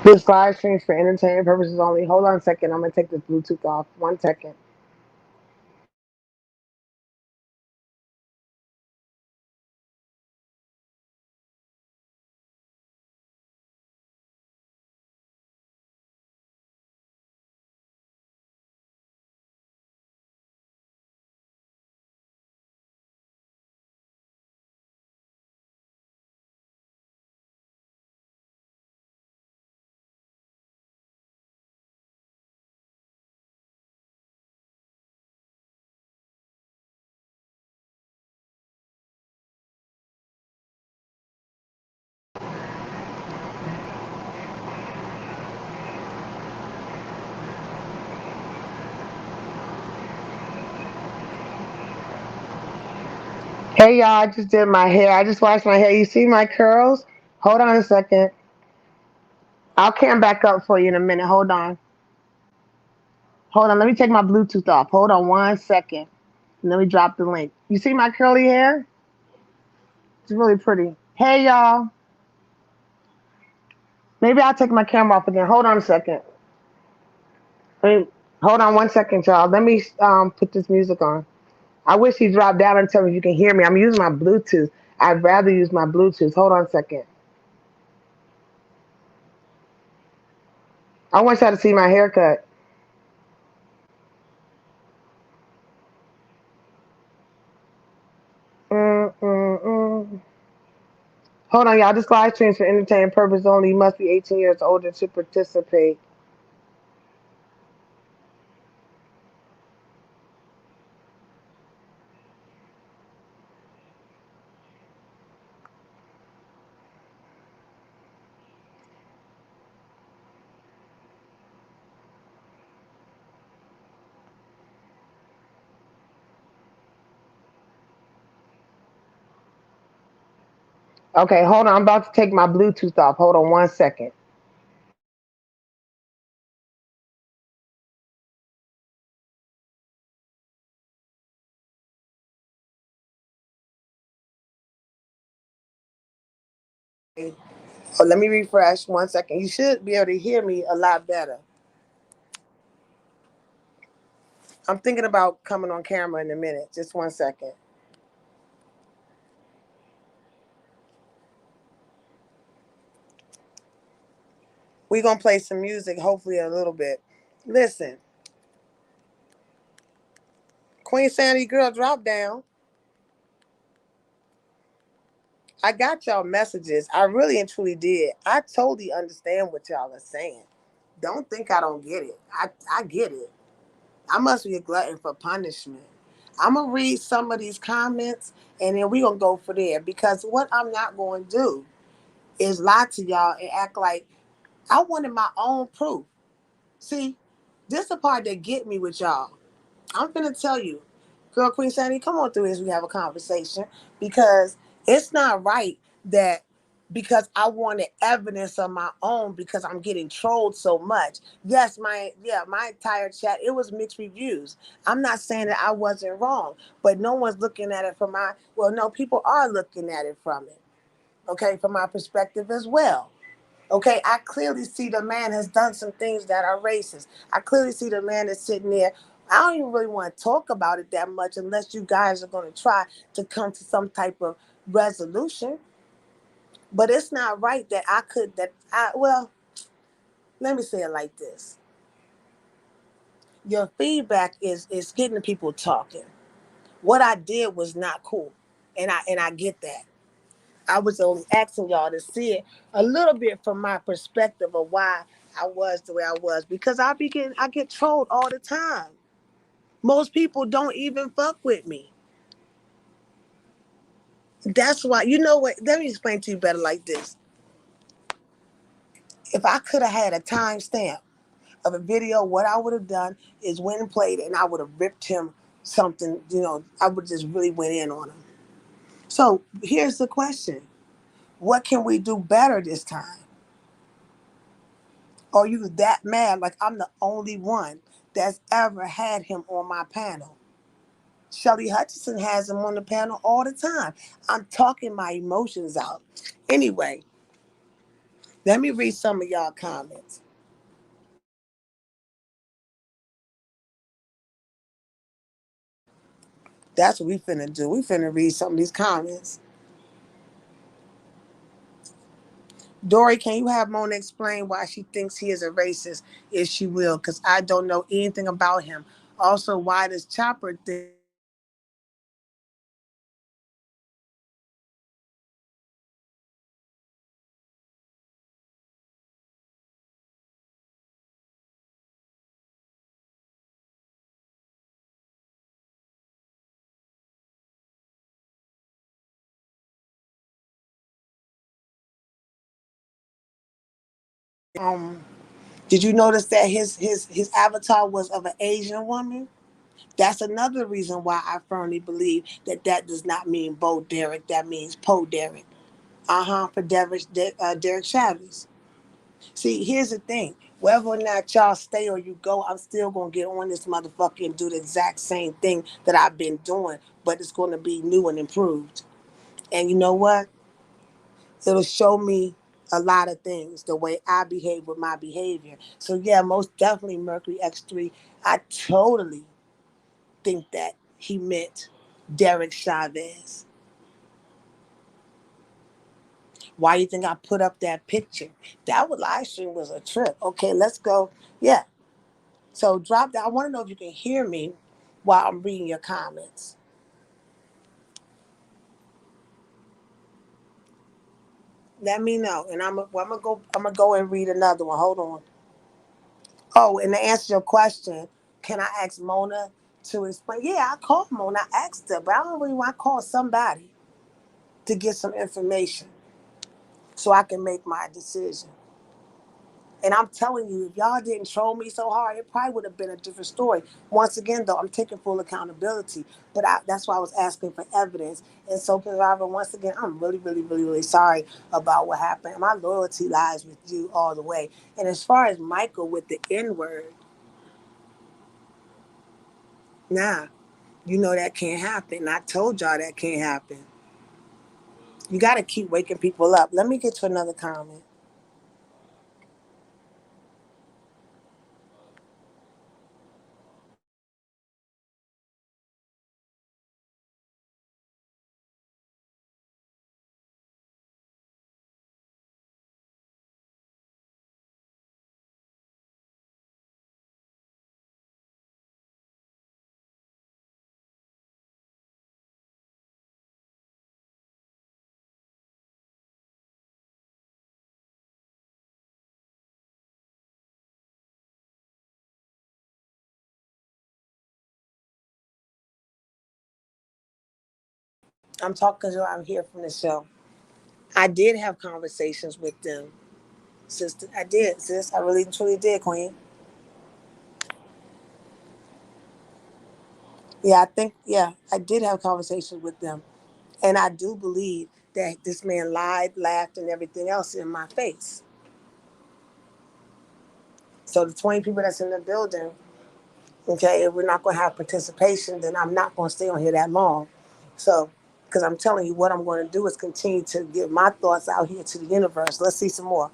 This live stream is for entertainment purposes only. Hold on a second. I'm gonna take this Bluetooth off. 1 second. Hey y'all, I just did my hair. I just washed my hair. You see my curls? Hold on a second. I'll cam back up for you in a minute. Hold on. Hold on. Let me take my Bluetooth off. Hold on 1 second. And let me drop the link. You see my curly hair? It's really pretty. Hey y'all. Maybe I'll take my camera off again. Hold on a second. Hold on 1 second, y'all. Let me put this music on. I wish he dropped down and tell me if you can hear me. I'm using my Bluetooth. I'd rather use my Bluetooth. Hold on a second. I want y'all to see my haircut. Mm, mm, mm. Hold on, y'all. This live stream is for entertainment purpose only. You must be 18 years older to participate. Okay, hold on. I'm about to take my Bluetooth off. Hold on 1 second. Oh, let me refresh 1 second. You should be able to hear me a lot better. I'm thinking about coming on camera in a minute. Just 1 second. We're going to play some music, hopefully a little bit. Listen, Queen Sanity girl, drop down. I got y'all messages. I really and truly did. I totally understand what y'all are saying. Don't think I don't get it. I get it. I must be a glutton for punishment. I'm going to read some of these comments and then we're going to go for there because what I'm not going to do is lie to y'all and act like I wanted my own proof. See, this is the part that get me with y'all. I'm gonna tell you, girl, Queen Sandy, come on through as we have a conversation because it's not right that because I wanted evidence of my own because I'm getting trolled so much. Yes, my entire chat, it was mixed reviews. I'm not saying that I wasn't wrong, but no one's looking at it from no, people are looking at it from it. Okay, from my perspective as well. Okay, I clearly see the man has done some things that are racist. I clearly see the man is sitting there. I don't even really want to talk about it that much unless you guys are going to try to come to some type of resolution. But it's not right that let me say it like this. Your feedback is getting people talking. What I did was not cool. And I get that. I was only asking y'all to see it a little bit from my perspective of why I was the way I was because I get trolled all the time. Most people don't even fuck with me. That's why you know what? Let me explain to you better like this. If I could have had a timestamp of a video, what I would have done is went and played it and I would have ripped him something, I would just really went in on him. So here's the question. What can we do better this time? Are you that mad like I'm the only one that's ever had him on my panel? Shelly Hutchinson has him on the panel all the time. I'm talking my emotions out. Anyway, Let me read some of y'all comments. That's what we finna do. We finna read some of these comments. Dory, can you have Mona explain why she thinks he is a racist, if she will? Because I don't know anything about him. Also, why does Chopper think um did you notice that his avatar was of an Asian woman? That's another reason why I firmly believe that that does not mean Bo Derek. That means Poe Derek. For Derek Chavez. See, here's the thing. Whether or not y'all stay or you go, I'm still gonna get on this motherfucker and do the exact same thing that I've been doing, but it's gonna be new and improved. And you know what? It'll show me a lot of things, the way I behave with my behavior. So yeah, most definitely Mercury X3. I totally think that he meant Derek Chavez. Why you think I put up that picture? That was live stream was a trip. Okay, let's go. Yeah. So drop that. I want to know if you can hear me while I'm reading your comments. Let me know, and I'm gonna go and read another one. Hold on. Oh, and to answer your question, can I ask Mona to explain? Yeah, I called Mona. I asked her, but I don't really want to call somebody to get some information so I can make my decision. And I'm telling you, if y'all didn't troll me so hard, it probably would have been a different story. Once again, though, I'm taking full accountability. But that's why I was asking for evidence. And so, Pilar, once again, I'm really, really, really, really sorry about what happened. My loyalty lies with you all the way. And as far as Michael with the N word, nah, you know that can't happen. I told y'all that can't happen. You got to keep waking people up. Let me get to another comment. I'm talking because I'm here from the show. I did have conversations with them, sister. I did, sis. I really truly did, Queen. Yeah, I think, yeah, I did have conversations with them. And I do believe that this man lied, laughed, and everything else in my face. So the 20 people that's in the building, okay, if we're not going to have participation, then I'm not going to stay on here that long. So, because I'm telling you, what I'm going to do is continue to get my thoughts out here to the universe. Let's see some more.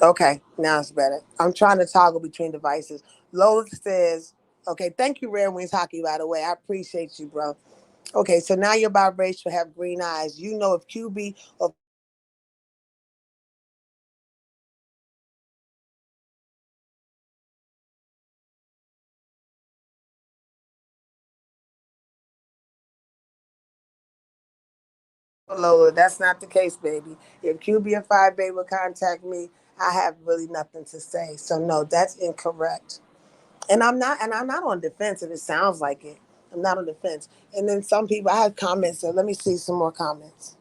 Okay, now it's better. I'm trying to toggle between devices. Lola says, okay, thank you, Rare Wings Hockey, by the way. I appreciate you, bro. Okay, so now you're biracial, have green eyes. You know if QB or Lola, that's not the case, baby. If QB and 5 Bay would contact me, I have really nothing to say. So no, that's incorrect. And I'm not on defense if it sounds like it. I'm not on the fence. And then some people, I have comments, so let me see some more comments.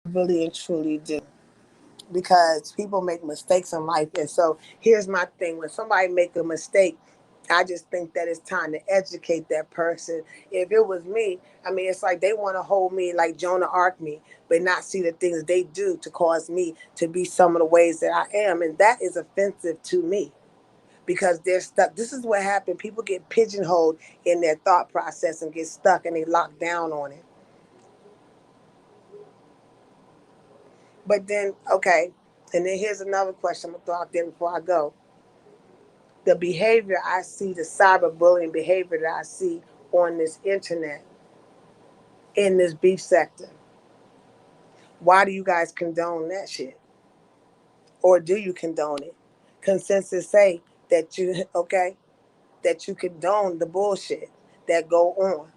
Really and truly do. Because people make mistakes in life. And so here's my thing. When somebody make a mistake, I just think that it's time to educate that person. If it was me, I mean, it's like they want to hold me like Jonah Ark me, but not see the things they do to cause me to be some of the ways that I am. And that is offensive to me because they're stuck. This is what happened. People get pigeonholed in their thought process and get stuck and they lock down on it. But then, okay, and then here's another question I'm going to throw out there before I go. The behavior I see, the cyberbullying behavior that I see on this internet, in this beef sector, why do you guys condone that shit? Or do you condone it? Consensus say that you, okay, that you condone the bullshit that go on,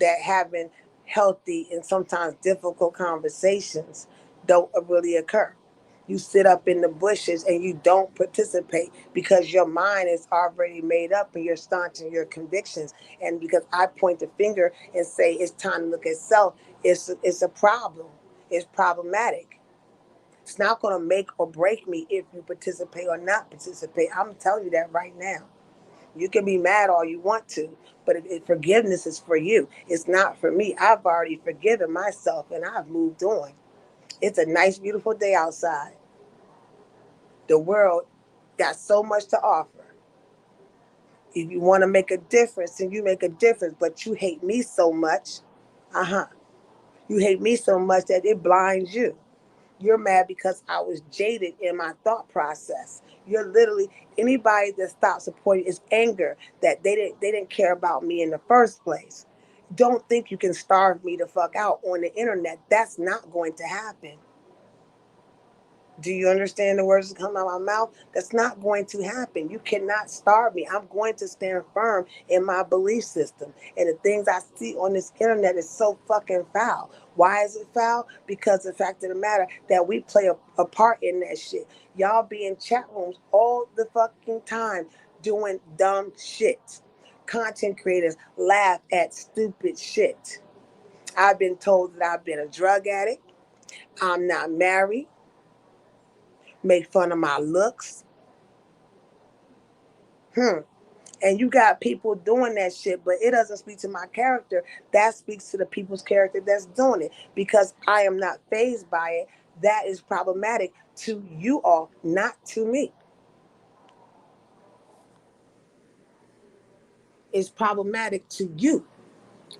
that having healthy and sometimes difficult conversations don't really occur. You sit up in the bushes and you don't participate because your mind is already made up and you're staunch in your convictions. And because I point the finger and say it's time to look at self, it's a problem. It's problematic. It's not going to make or break me if you participate or not participate. I'm telling you that right now. You can be mad all you want to, but forgiveness is for you. It's not for me. I've already forgiven myself and I've moved on. It's a nice, beautiful day outside. The world got so much to offer. If you want to make a difference, then you make a difference. But you hate me so much. Uh huh. You hate me so much that it blinds you. You're mad because I was jaded in my thought process. You're literally anybody that stops supporting is anger that they didn't care about me in the first place. Don't think you can starve me the fuck out on the internet. That's not going to happen. Do you understand the words that come out of my mouth? That's not going to happen. You cannot starve me. I'm going to stand firm in my belief system. And the things I see on this internet is so fucking foul. Why is it foul? Because the fact of the matter that we play a part in that shit. Y'all be in chat rooms all the fucking time doing dumb shit. Content creators laugh at stupid shit. I've been told that I've been a drug addict. I'm not married. Make fun of my looks. And you got people doing that shit, but it doesn't speak to my character. That speaks to the people's character that's doing it because I am not fazed by it. That is problematic to you all, not to me. It's problematic to you.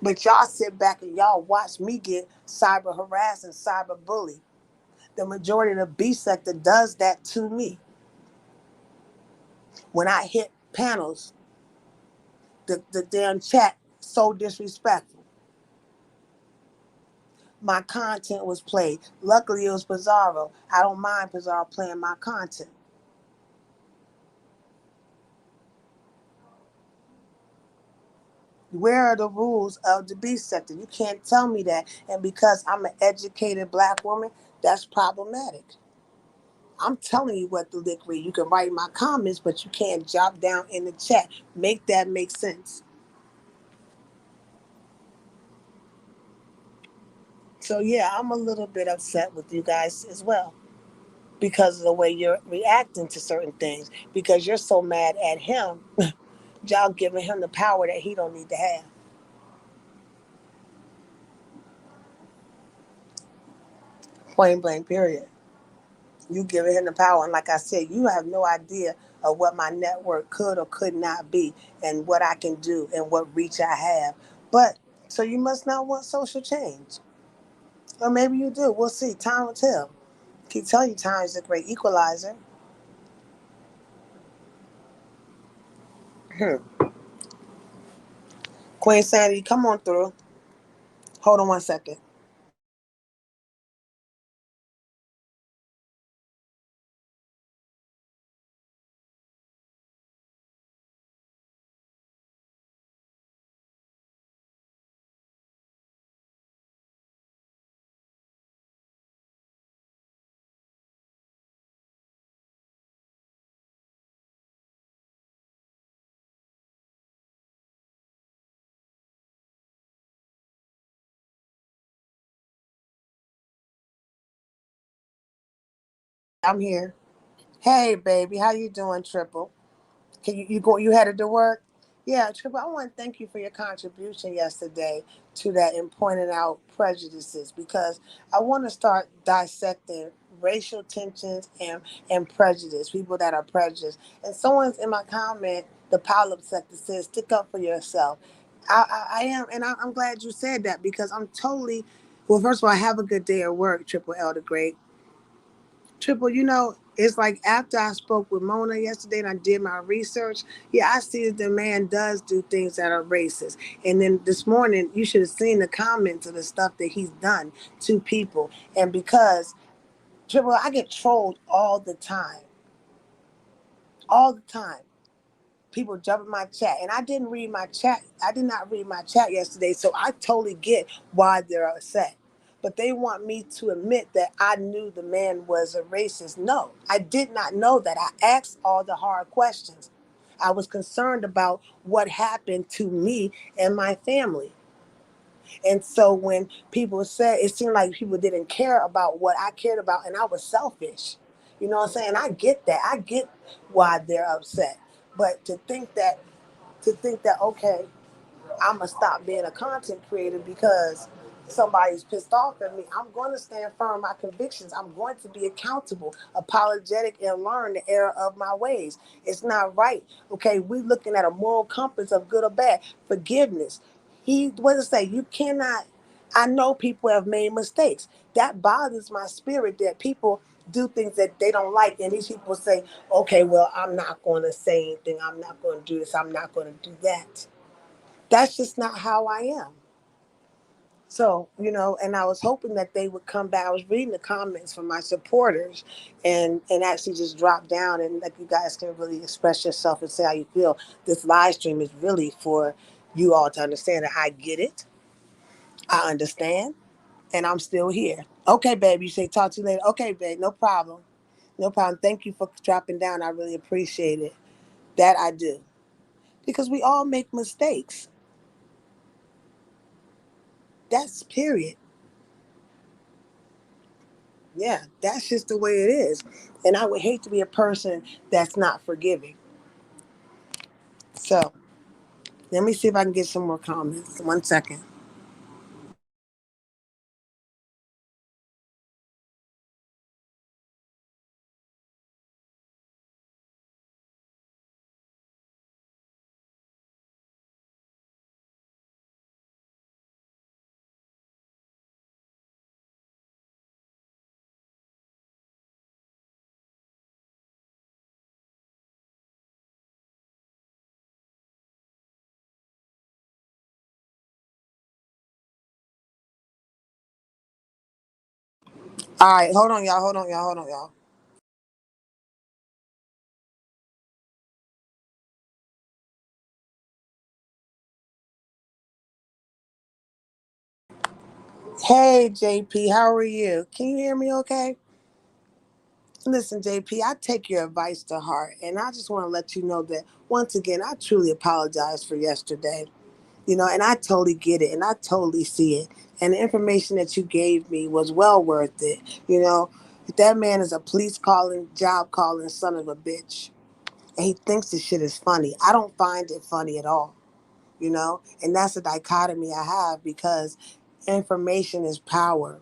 But y'all sit back and y'all watch me get cyber harassed and cyber bullied. The majority of the B sector does that to me. When I hit panels, the damn chat so disrespectful. My content was played. Luckily, it was Pizarro. I don't mind Pizarro playing my content. Where are the rules of the B sector? You can't tell me that. And because I'm an educated black woman, that's problematic. I'm telling you what the lick read. You can write my comments, but you can't drop down in the chat. Make that make sense. So yeah, I'm a little bit upset with you guys as well because of the way you're reacting to certain things. Because you're so mad at him, y'all giving him the power that he don't need to have. Point blank, period. You giving him the power. And like I said, you have no idea of what my network could or could not be, and what I can do and what reach I have. But so you must not want social change. Or maybe you do. We'll see. Time will tell. Keep telling you time is a great equalizer. Queen Sanity, come on through. Hold on one second. I'm here. Hey, baby, how you doing, Triple? Can you headed to work? Yeah, Triple. I want to thank you for your contribution yesterday to that and pointing out prejudices, because I want to start dissecting racial tensions and prejudice, people that are prejudiced. And someone's in my comment, the Polyp sector says, "Stick up for yourself." I am, and I'm glad you said that, because I'm totally. Well, first of all, have a good day at work, Triple L the Great. Triple, it's like after I spoke with Mona yesterday and I did my research, yeah, I see that the man does do things that are racist. And then this morning, you should have seen the comments of the stuff that he's done to people. And because, Triple, I get trolled all the time. People jump in my chat, and I didn't read my chat. I did not read my chat yesterday, so I totally get why they're upset. But they want me to admit that I knew the man was a racist. No, I did not know that. I asked all the hard questions. I was concerned about what happened to me and my family. And so when people said, it seemed like people didn't care about what I cared about, and I was selfish. You know what I'm saying? I get that. I get why they're upset. But to think that okay, I'm gonna stop being a content creator because somebody's pissed off at me. I'm going to stand firm in my convictions. I'm going to be accountable, apologetic, and learn the error of my ways. It's not right. Okay, we looking at a moral compass of good or bad. Forgiveness. What does it say? You cannot. I know people have made mistakes. That bothers my spirit that people do things that they don't like, and these people say, "Okay, well, I'm not going to say anything. I'm not going to do this. I'm not going to do that." That's just not how I am. So, and I was hoping that they would come back. I was reading the comments from my supporters and actually just drop down and like you guys can really express yourself and say how you feel. This live stream is really for you all to understand that I get it. I understand. And I'm still here. Okay, babe. You say talk to you later. Okay, babe. No problem. No problem. Thank you for dropping down. I really appreciate it. That I do. Because we all make mistakes. That's period. Yeah, that's just the way it is. And I would hate to be a person that's not forgiving. So let me see if I can get some more comments. 1 second. All right, hold on, y'all. Hold on, y'all. Hold on, y'all. Hey, JP, how are you? Can you hear me okay? Listen, JP, I take your advice to heart. And I just want to let you know that, once again, I truly apologize for yesterday. And I totally get it and I totally see it. And the information that you gave me was well worth it. That man is a police calling, job calling son of a bitch. And he thinks this shit is funny. I don't find it funny at all. And that's a dichotomy I have because information is power.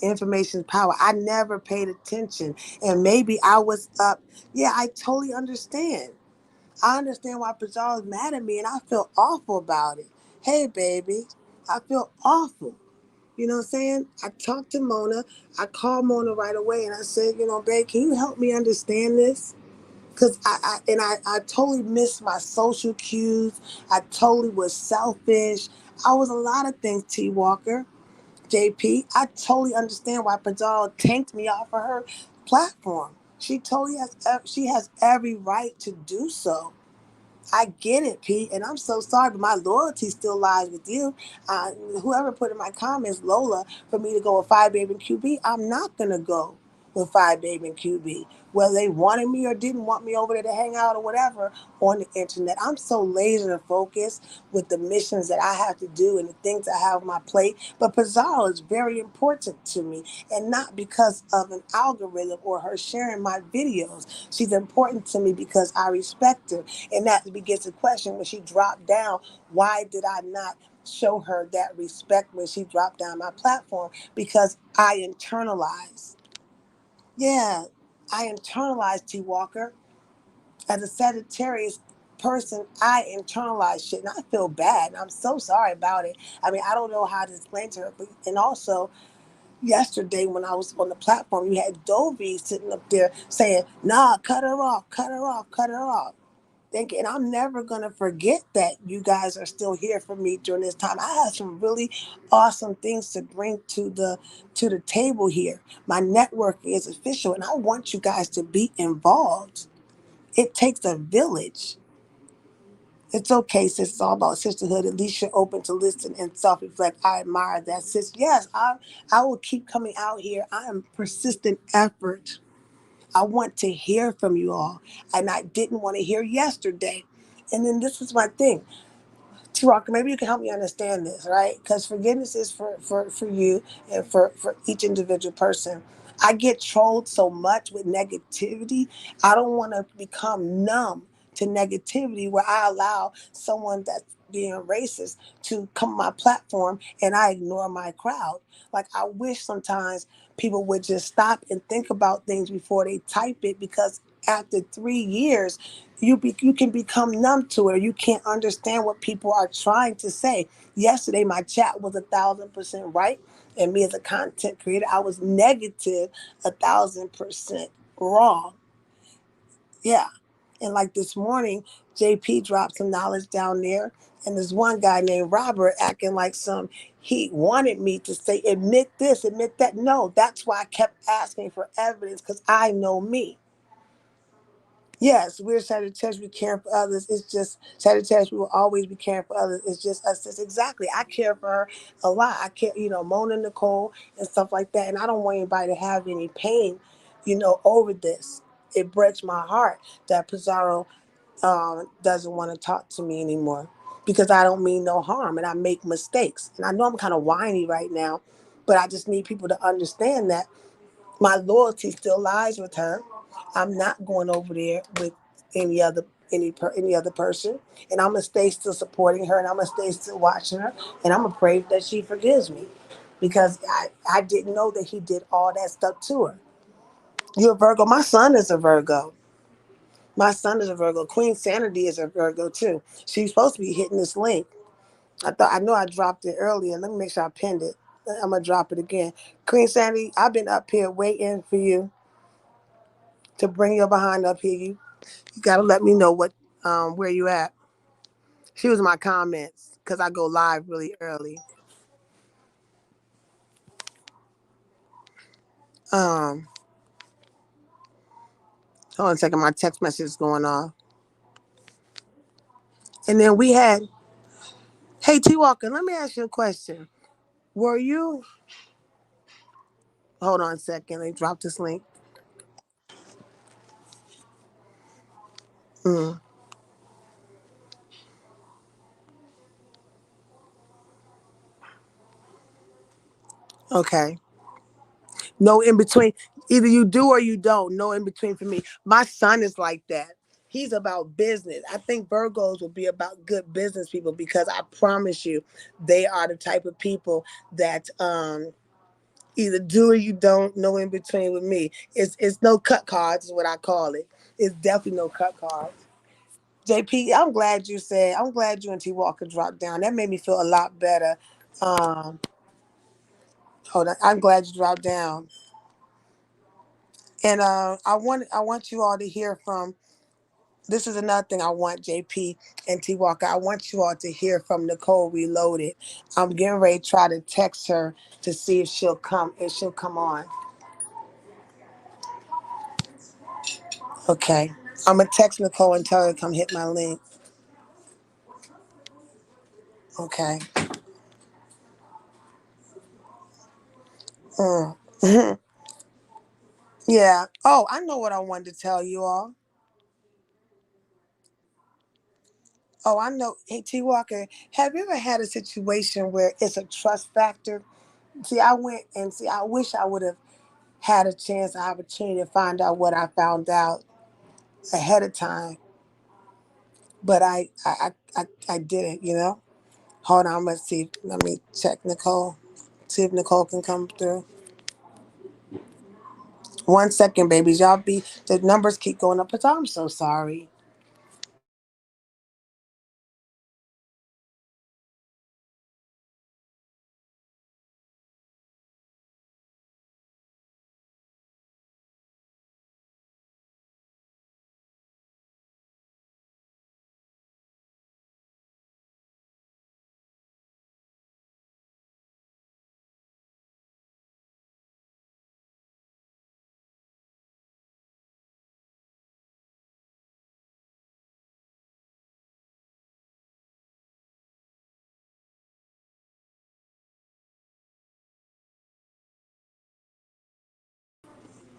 Information is power. I never paid attention. And maybe I was up. Yeah, I totally understand. I understand why Pajal is mad at me, and I feel awful about it. Hey, baby, I feel awful. You know what I'm saying? I talked to Mona. I called Mona right away, and I said, babe, can you help me understand this? Because I totally missed my social cues. I totally was selfish. I was a lot of things, T. Walker. JP, I totally understand why Pajal tanked me off of her platform. She has every right to do so. I get it, Pete, and I'm so sorry, but my loyalty still lies with you. Whoever put in my comments, Lola, for me to go with Five Baby and QB, I'm not gonna go with Five Baby and QB. Whether they wanted me or didn't want me over there to hang out or whatever on the internet, I'm so laser focused with the missions that I have to do and the things I have on my plate. But Pizarro is very important to me, and not because of an algorithm or her sharing my videos. She's important to me because I respect her. And that begins the question when she dropped down, why did I not show her that respect when she dropped down my platform? Because I internalized. Yeah, I internalized, T. Walker. As a Sagittarius person, I internalize shit and I feel bad. And I'm so sorry about it. I mean, I don't know how to explain to her. But, and also, yesterday when I was on the platform, you had Dovey sitting up there saying, nah, cut her off, cut her off, cut her off. And I'm never gonna forget that you guys are still here for me during this time. I have some really awesome things to bring to the table here. My networking is official, and I want you guys to be involved. It takes a village. It's okay, sis. It's all about sisterhood. At least you're open to listen and self-reflect. I admire that, sis. Yes, I will keep coming out here. I am persistent effort. I want to hear from you all. And I didn't want to hear yesterday. And then this is my thing. T-Rock, maybe you can help me understand this, right? Because forgiveness is for you and for each individual person. I get trolled so much with negativity. I don't want to become numb to negativity where I allow someone that's being racist to come on my platform and I ignore my crowd. Like, I wish sometimes people would just stop and think about things before they type it, because after 3 years, you can become numb to it, or you can't understand what people are trying to say. Yesterday, my chat was 1,000% right, and me as a content creator, I was negative 1,000% wrong. Yeah, and like this morning, JP dropped some knowledge down there, and there's one guy named Robert acting like he wanted me to say, admit this, admit that. No, that's why I kept asking for evidence, because I know me. Yes, we're Sagittarius. We care for others. It's just Sagittarius. We will always be caring for others. It's just us. It's exactly. I care for her a lot. I care, Mona, Nicole, and stuff like that. And I don't want anybody to have any pain, over this. It breaks my heart that Pizarro doesn't want to talk to me anymore, because I don't mean no harm and I make mistakes. And I know I'm kind of whiny right now, but I just need people to understand that my loyalty still lies with her. I'm not going over there with any other person, and I'm gonna stay still supporting her, and I'm gonna stay still watching her, and I'm gonna pray that she forgives me, because I didn't know that he did all that stuff to her. You're a Virgo. My son is a Virgo. My son is a Virgo. Queen Sanity is a Virgo too. She's supposed to be hitting this link. I know I dropped it earlier. Let me make sure I pinned it. I'm gonna drop it again. Queen Sanity, I've been up here waiting for you to bring your behind up here. You gotta let me know where you at. She was in my comments because I go live really early. Um, Hold on a second, my text message is going off. And then we had, hey T Walker, let me ask you a question. Were you? Hold on a second. Let me drop this link. Mm, okay. No in between. Either you do or you don't. No in between for me. My son is like that. He's about business. I think Virgos will be about good business people, because I promise you, they are the type of people that Either do or you don't. No in between with me. It's no cut cards is what I call it. It's definitely no cut cards. JP, I'm glad you and T Walker dropped down. That made me feel a lot better. Um, hold on, I'm glad you dropped down. And I want you all to hear from. This is another thing I want JP and T Walker. I want you all to hear from Nicole Reloaded. I'm getting ready to try to text her to see if she'll come. If she'll come on. Okay. I'm gonna text Nicole and tell her to come hit my link. Okay. Mm. Yeah. Oh, I know what I wanted to tell you all. Oh, I know. Hey, T Walker, have you ever had a situation where it's a trust factor? See, I went and see. I wish I would have had a chance, an opportunity to find out what I found out ahead of time, but I didn't. You know. Hold on. Let's see. Let me check Nicole. See if Nicole can come through. 1 second, babies. Y'all be the numbers keep going up. But I'm so sorry.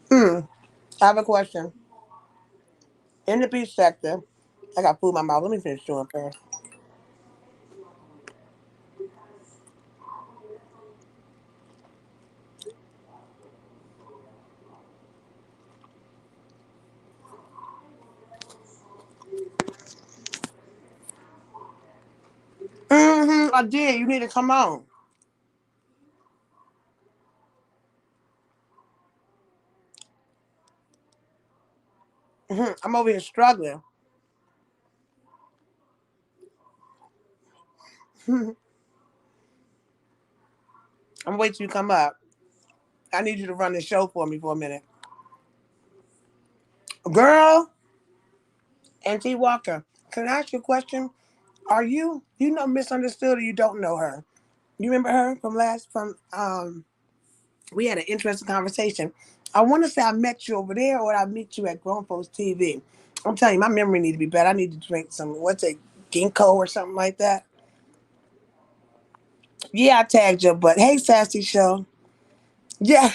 Hmm. I have a question. In the beef sector, I got food in my mouth. Let me finish chewing first. I did. You need to come on. I'm over here struggling. I'm waiting till you come up. I need you to run the show for me for a minute. Girl, Auntie Walker, can I ask you a question? Are you know misunderstood or you don't know her? You remember her from we had an interesting conversation. I want to say I met you over there or I meet you at Grown Folks TV. I'm telling you, my memory need to be better. I need to drink some, what's it, ginkgo or something like that. Yeah, I tagged you, but hey, Sassy Show. Yeah,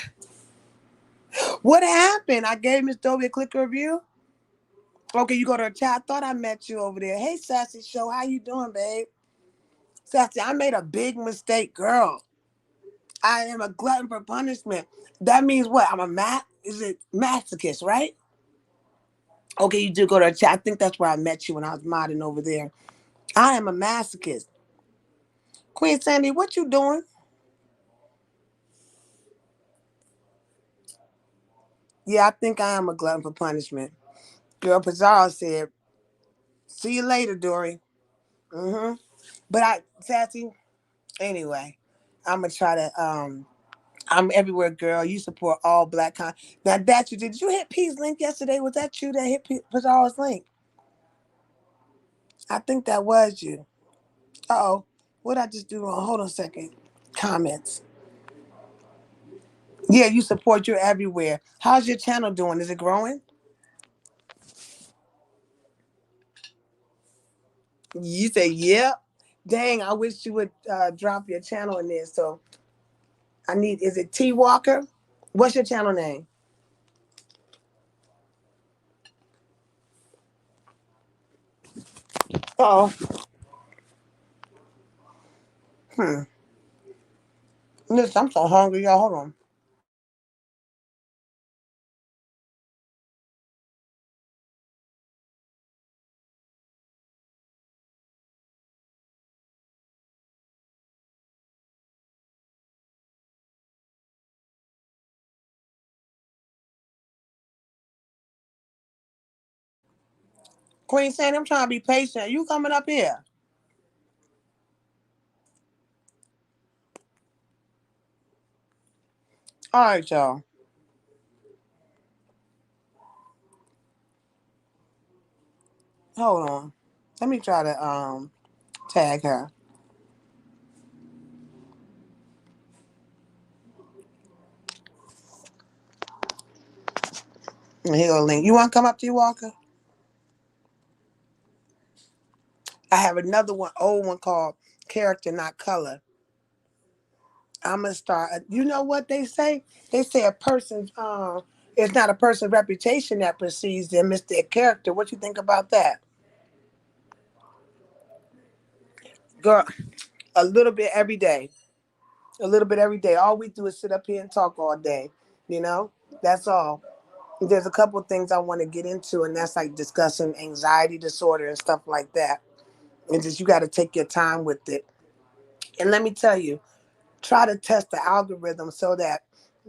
what happened? I gave Miss Dobie a click review. Okay, you go to her chat. I thought I met you over there. Hey, Sassy Show, how you doing, babe? Sassy, I made a big mistake, girl. I am a glutton for punishment. That means what? I'm a is it masochist, right? Okay, you do go to her chat. I think that's where I met you when I was modding over there. I am a masochist. Queen Sandy, what you doing? Yeah, I think I am a glutton for punishment. Girl, Pizarro said, see you later, Dory. Mm-hmm. But Sassy, anyway, I'm gonna try to I'm everywhere, girl. You support all black now that you did you hit P's link yesterday? Was that you that hit Pizarro's link? I think that was you. Uh-oh. What I just do wrong? Hold on a second. Comments. Yeah, you support you everywhere. How's your channel doing? Is it growing? You say, yep. Dang, I wish you would drop your channel in there. So is it T Walker? What's your channel name? Oh, hmm. Listen, I'm so hungry, y'all. Hold on. Queen Sandy, I'm trying to be patient. You coming up here? All right, y'all. Hold on. Let me try to tag her. And here go a link. You want to come up to you, Walker? I have another one, old one called Character Not Color. I'm gonna start. You know what they say? They say a person's it's not a person's reputation that precedes them; it's their character. What you think about that, girl? A little bit every day. A little bit every day. All we do is sit up here and talk all day. You know, that's all. There's a couple of things I want to get into, and that's like discussing anxiety disorder and stuff like that. And just you got to take your time with it. And let me tell you, try to test the algorithm so that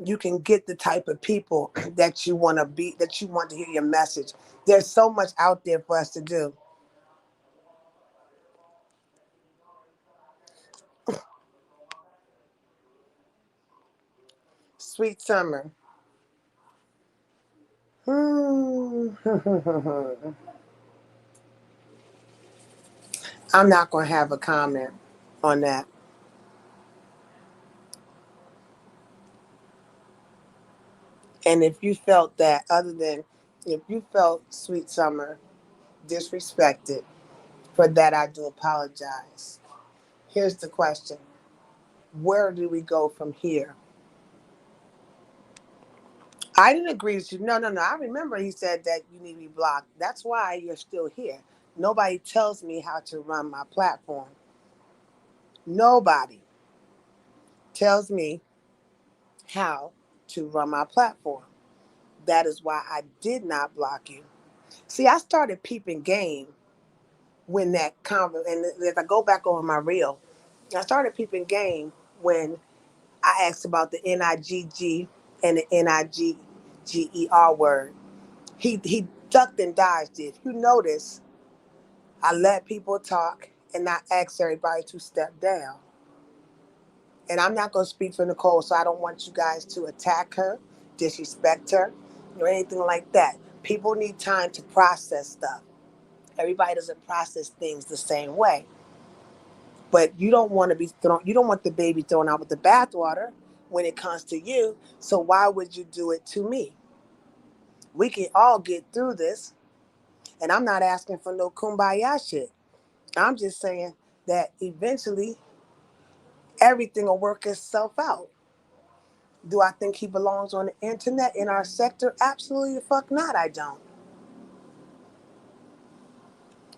you can get the type of people that you want to be, that you want to hear your message. There's so much out there for us to do. Sweet summer. Hmm. I'm not going to have a comment on that. And if you felt that, other than if you felt Sweet Summer disrespected, for that I do apologize. Here's the question: where do we go from here? I didn't agree with you. No, no, no. I remember he said that you need to be blocked. That's why you're still here. Nobody tells me how to run my platform. Nobody tells me how to run my platform. That is why I did not block you. See, I started peeping game when that and if I go back over my reel, I started peeping game when I asked about the NIGG and the NIGGER word. He ducked and dodged it. If you notice, I let people talk and I asked everybody to step down. And I'm not going to speak for Nicole, so I don't want you guys to attack her, disrespect her, or anything like that. People need time to process stuff. Everybody doesn't process things the same way. But you don't want to be thrown. You don't want the baby thrown out with the bathwater when it comes to you. So why would you do it to me? We can all get through this, and I'm not asking for no kumbaya shit. I'm just saying that eventually everything will work itself out. Do I think he belongs on the internet in our sector? Absolutely the fuck not. I don't.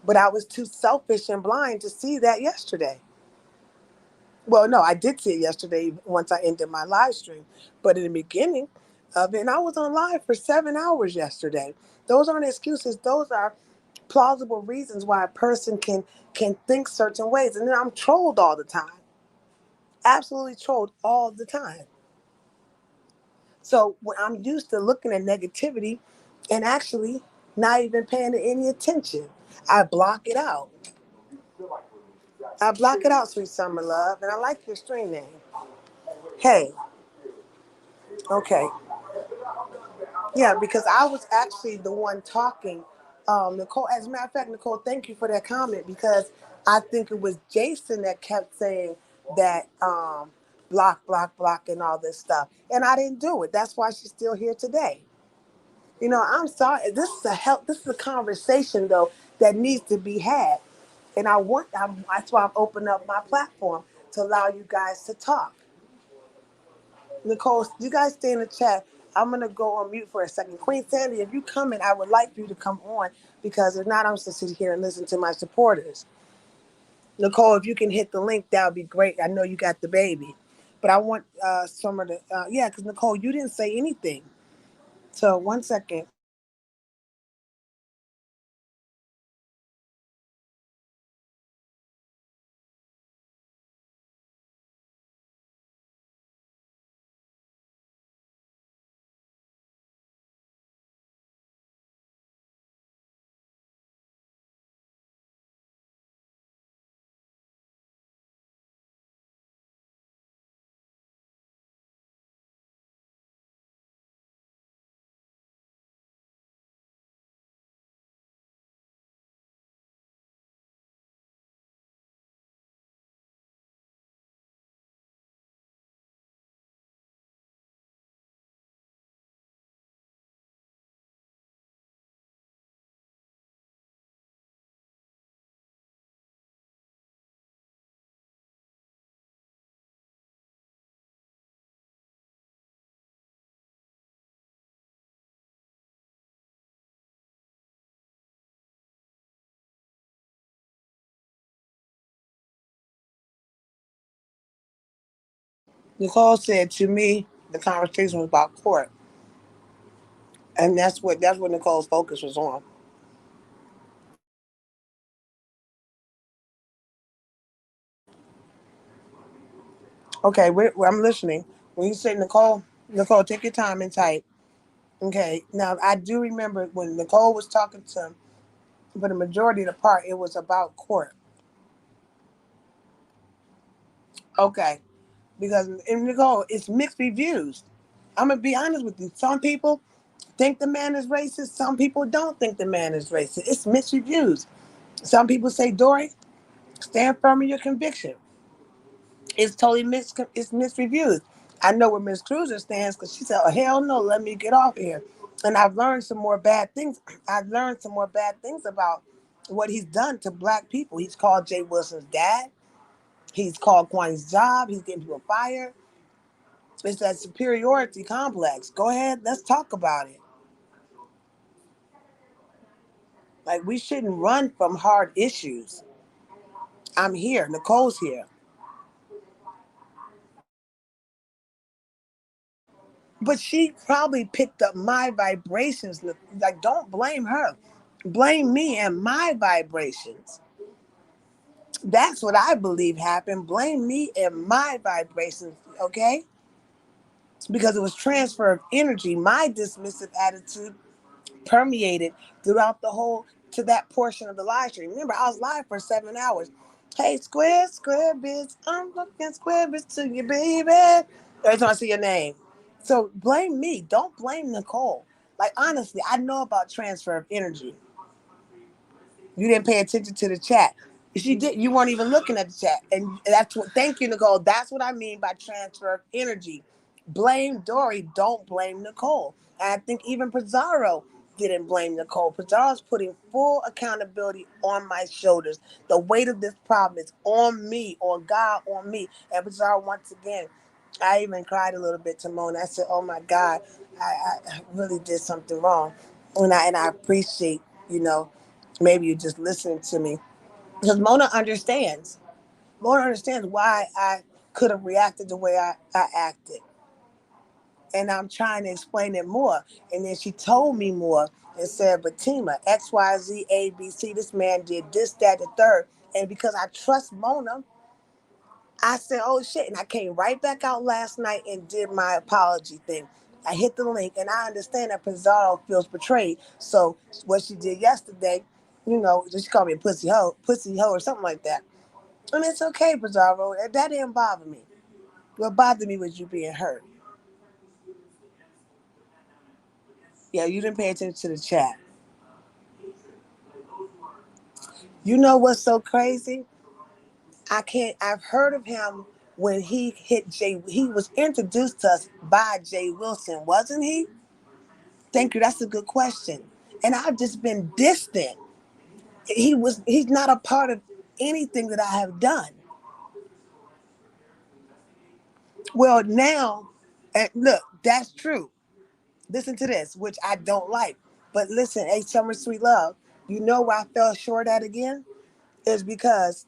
But I was too selfish and blind to see that yesterday. Well, no, I did see it yesterday once I ended my live stream. But in the beginning of it, and I was on live for 7 hours yesterday. Those aren't excuses. Those are plausible reasons why a person can think certain ways. And then I'm trolled all the time. Absolutely trolled all the time. So when I'm used to looking at negativity and actually not even paying it any attention, I block it out. I block it out, sweet summer love, and I like your stream name. Hey, okay. Yeah, because I was actually the one talking. Nicole, as a matter of fact, Nicole, thank you for that comment because I think it was Jason that kept saying that block, block, block, and all this stuff. And I didn't do it. That's why she's still here today. You know, I'm sorry. This is a conversation though that needs to be had. And that's why I've opened up my platform to allow you guys to talk. Nicole, you guys stay in the chat. I'm gonna go on mute for a second. Queen Sandy, if you come in, I would like for you to come on because if not, I'm just sit here and listen to my supporters. Nicole, if you can hit the link, that would be great. I know you got the baby, but I want Summer to yeah, because Nicole, you didn't say anything. So 1 second. Nicole said to me the conversation was about court, and that's what Nicole's focus was on. Okay, I'm listening. When you say Nicole, take your time and type. Okay, now I do remember when Nicole was talking to him, for the majority of the part, it was about court. Okay, because in Nicole, it's mixed reviews. I'm gonna be honest with you. Some people think the man is racist. Some people don't think the man is racist. It's mixed reviews. Some people say, Dory, stand firm in your conviction. It's totally mixed. It's mixed reviews. I know where Miss Cruiser stands because she said, "Oh hell no, let me get off here." And I've learned some more bad things. I've learned some more bad things about what he's done to black people. He's called Jay Wilson's dad. He's called Kwani's job. He's getting people fired. It's that superiority complex. Go ahead, let's talk about it. Like we shouldn't run from hard issues. I'm here. Nicole's here. But she probably picked up my vibrations. Like, don't blame her. Blame me and my vibrations. That's what I believe happened. Blame me and my vibrations, okay? Because it was transfer of energy. My dismissive attitude permeated throughout the whole to that portion of the live stream. Remember, I was live for 7 hours. Hey, square bitch, I'm looking square bitch to you, baby. Every time I see your name. So blame me. Don't blame Nicole. Like honestly, I know about transfer of energy. You didn't pay attention to the chat. If you did, you weren't even looking at the chat. And that's what, thank you, Nicole. That's what I mean by transfer of energy. Blame Dory, don't blame Nicole. And I think even Pizarro didn't blame Nicole. Pizarro's putting full accountability on my shoulders. The weight of this problem is on me, on God, on me. And Pizarro, once again, I even cried a little bit to Mona. I said, oh my God, I really did something wrong. And I appreciate, you know, maybe you're just listening to me. Because Mona understands. Mona understands why I could have reacted the way I acted. And I'm trying to explain it more. And then she told me more and said, but Tima, X, Y, Z, A, B, C, this man did this, that, the third. And because I trust Mona, I said, oh shit. And I came right back out last night and did my apology thing. I hit the link and I understand that Pizarro feels betrayed. So what she did yesterday, you know, she called me a pussy hoe or something like that. And it's okay, Pizarro. That didn't bother me. What bothered me was you being hurt. Yeah, you didn't pay attention to the chat. You know what's so crazy? I've heard of him when he hit Jay. He was introduced to us by Jay Wilson, wasn't he? Thank you. That's a good question. And I've just been distant. He's not a part of anything that I have done. Well, now, and look, that's true. Listen to this, which I don't like. But listen, hey, Summer Sweet Love, you know why I fell short at again? Is because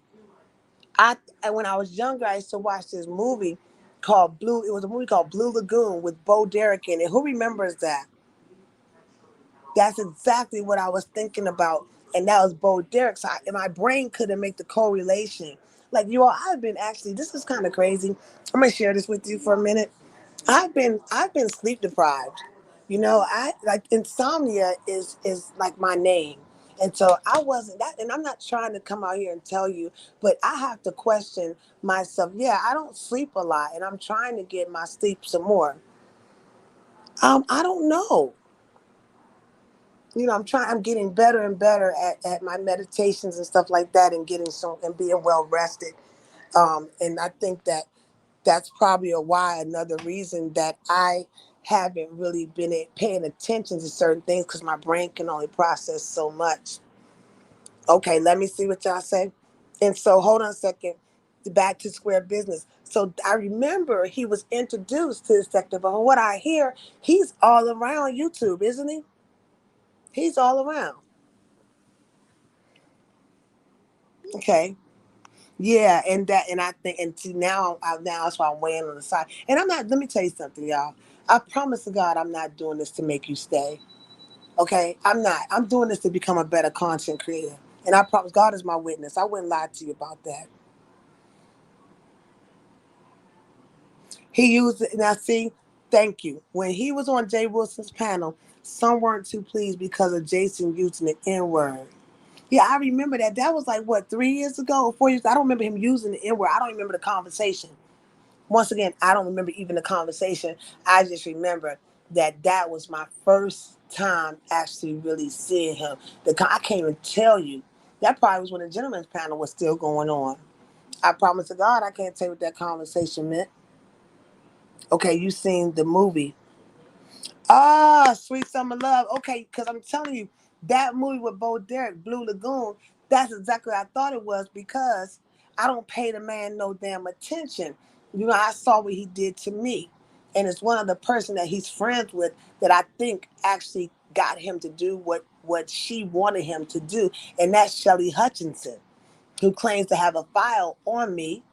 I when I was younger, I used to watch this movie called Blue. It was a movie called Blue Lagoon with Bo Derek in it. Who remembers that? That's exactly what I was thinking about. And that was Bo Derek. So and my brain couldn't make the correlation. Like you all, I've been actually, this is kind of crazy. I'm gonna share this with you for a minute. I've been sleep deprived. You know, I like insomnia is like my name. And so I wasn't that, and I'm not trying to come out here and tell you, but I have to question myself. Yeah, I don't sleep a lot and I'm trying to get my sleep some more. I don't know. You know, I'm getting better and better at my meditations and stuff like that and getting some and being well rested. And I think that that's probably another reason that I haven't really been paying attention to certain things because my brain can only process so much. Okay, let me see what y'all say. And so, hold on a second. Back to square business. So I remember he was introduced to the sector, but from what I hear, he's all around YouTube, isn't he? He's all around. Okay. Yeah, and I think, and see now, now that's why I'm weighing on the side. And I'm not. Let me tell you something, y'all. I promise to God, I'm not doing this to make you stay. Okay, I'm not. I'm doing this to become a better content creator. And I promise, God is my witness. I wouldn't lie to you about that. He used it. Now, see, thank you. When he was on Jay Wilson's panel, some weren't too pleased because of Jason using the N word. Yeah, I remember that. That was like, what, 3 years ago or 4 years? I don't remember him using the N word. I don't remember the conversation. Once again, I don't remember even the conversation. I just remember that that was my first time actually really seeing him. I can't even tell you. That probably was when the gentleman's panel was still going on. I promise to God, I can't tell you what that conversation meant. Okay, you seen the movie. Ah, Sweet Summer Love. Okay, because I'm telling you, that movie with Bo Derek, Blue Lagoon, that's exactly what I thought it was because I don't pay the man no damn attention. You know, I saw what he did to me. And it's one of the person that he's friends with that I think actually got him to do what she wanted him to do. And that's Shelly Hutchinson, who claims to have a file on me,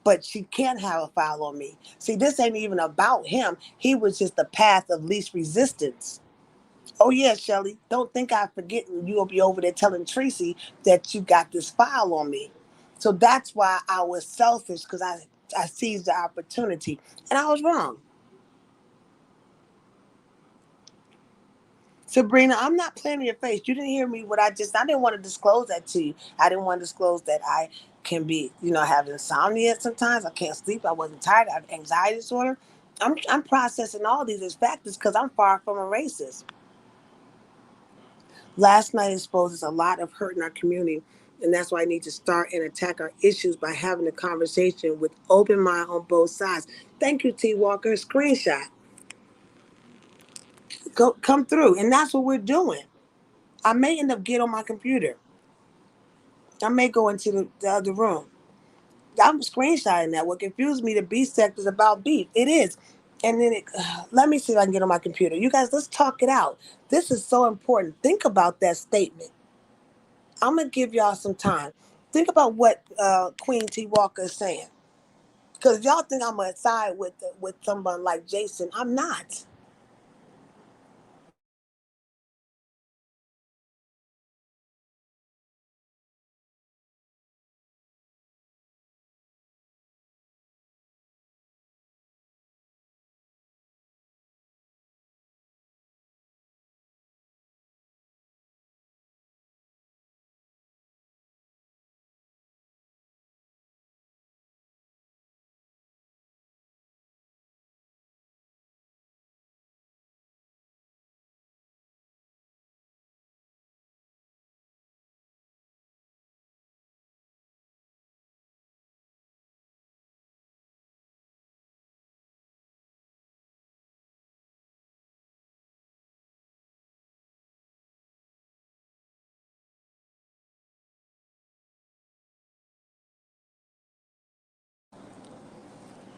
but she can't have a file on me. See, this ain't even about him. He was just the path of least resistance. Oh yeah, Shelly, don't think I forget you'll be over there telling Tracy that you got this file on me. So that's why I was selfish because I seized the opportunity and I was wrong. Sabrina, I'm not playing in your face. You didn't hear me. I didn't want to disclose that to you. I didn't want to disclose that I can be, have insomnia sometimes. I can't sleep. I wasn't tired. I have anxiety disorder. I'm processing all these as factors because I'm far from a racist. Last night exposes a lot of hurt in our community, and that's why I need to start and attack our issues by having a conversation with open mind on both sides. Thank you, T. Walker. Screenshot. Come through, and that's what we're doing. I may end up getting on my computer. I may go into the other room. I'm screenshotting that. What confused me, the beef sector is about beef. It is. And then let me see if I can get on my computer. You guys, let's talk it out. This is so important. Think about that statement. I'm going to give y'all some time. Think about what Queen T. Walker is saying. Because y'all think I'm going to side with someone like Jason. I'm not.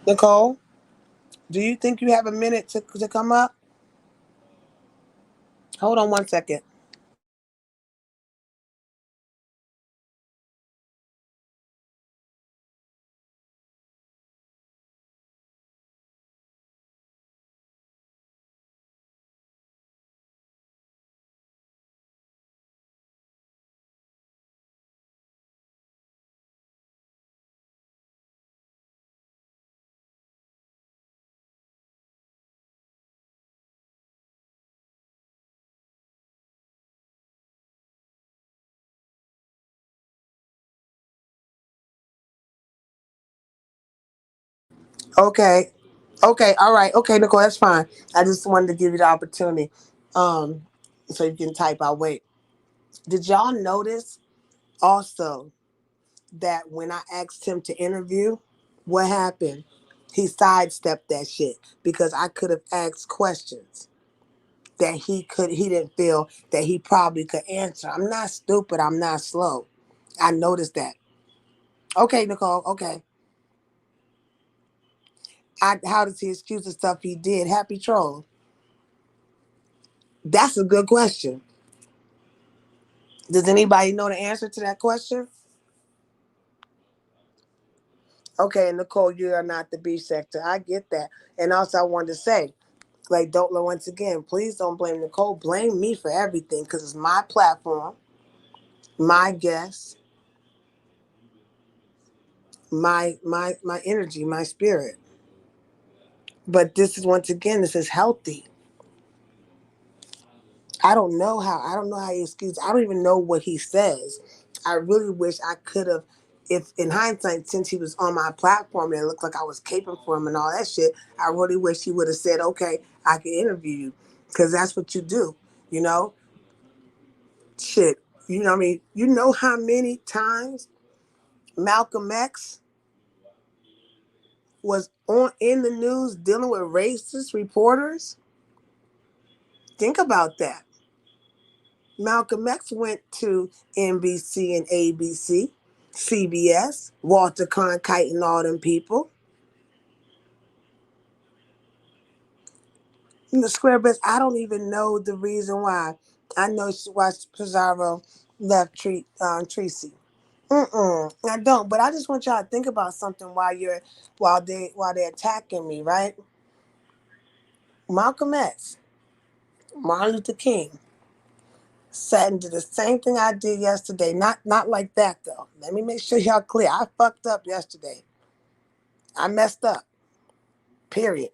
Nicole, do you think you have a minute to come up? Hold on 1 second. Okay. Okay. All right. Okay, Nicole, that's fine. I just wanted to give you the opportunity. Um, so you can type. I'll wait. Did y'all notice also that when I asked him to interview, what happened? He sidestepped that shit because I could have asked questions that he didn't feel that he probably could answer. I'm not stupid. I'm not slow. I noticed that. Okay, Nicole. Okay. How does he excuse the stuff he did? Happy troll. That's a good question. Does anybody know the answer to that question? Okay, Nicole, you are not the beef sector. I get that. And also, I wanted to say, like, don't once again, please don't blame Nicole. Blame me for everything because it's my platform, my guests, my energy, my spirit. But this is once again, this is healthy. I don't know how he excuse. I don't even know what he says. I really wish I could have, if in hindsight, since he was on my platform and it looked like I was caping for him and all that shit, I really wish he would have said, okay, I can interview you. Because that's what you do, you know? Shit. You know what I mean? You know how many times Malcolm X was on in the news dealing with racist reporters? Think about that. Malcolm X went to NBC and ABC, CBS, Walter Cronkite and all them people. The square best, I don't even know the reason why. I know why Pizarro left Tracy. I don't, but I just want y'all to think about something while they're attacking me, right? Malcolm X, Martin Luther King, sat and did the same thing I did yesterday. Not like that though. Let me make sure y'all clear. I fucked up yesterday. I messed up. Period.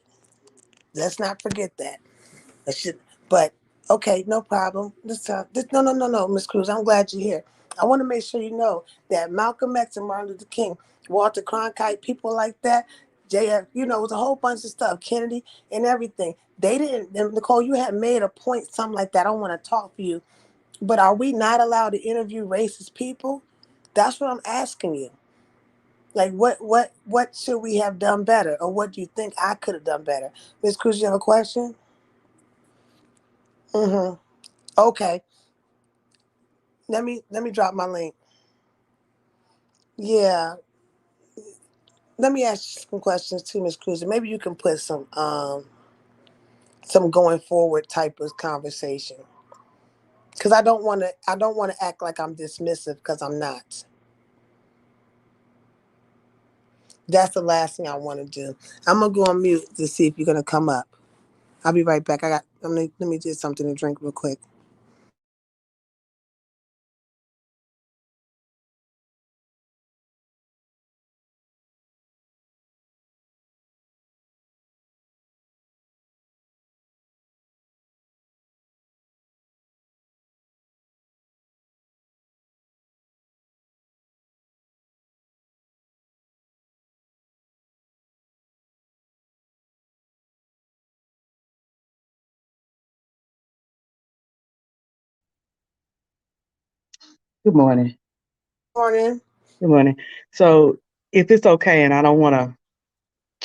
Let's not forget that. I should, but okay, no problem. No, Miss Cruz. I'm glad you're here. I want to make sure you know that Malcolm X and Martin Luther King, Walter Cronkite, people like that, JF, it was a whole bunch of stuff, Kennedy and everything. They didn't. And Nicole, you had made a point, something like that. I don't want to talk for you, but are we not allowed to interview racist people? That's what I'm asking you. Like what should we have done better, or what do you think I could have done better? Miss Cruz, you have a question? Mm-hmm. Okay. Let me drop my link. Yeah. Let me ask you some questions too, Miss Cruz. Maybe you can put some going forward type of conversation. Cause I don't want to act like I'm dismissive because I'm not. That's the last thing I want to do. I'm gonna go on mute to see if you're gonna come up. I'll be right back. Let me get something to drink real quick. Good morning. Morning. Good morning. So, if it's okay, and I don't want to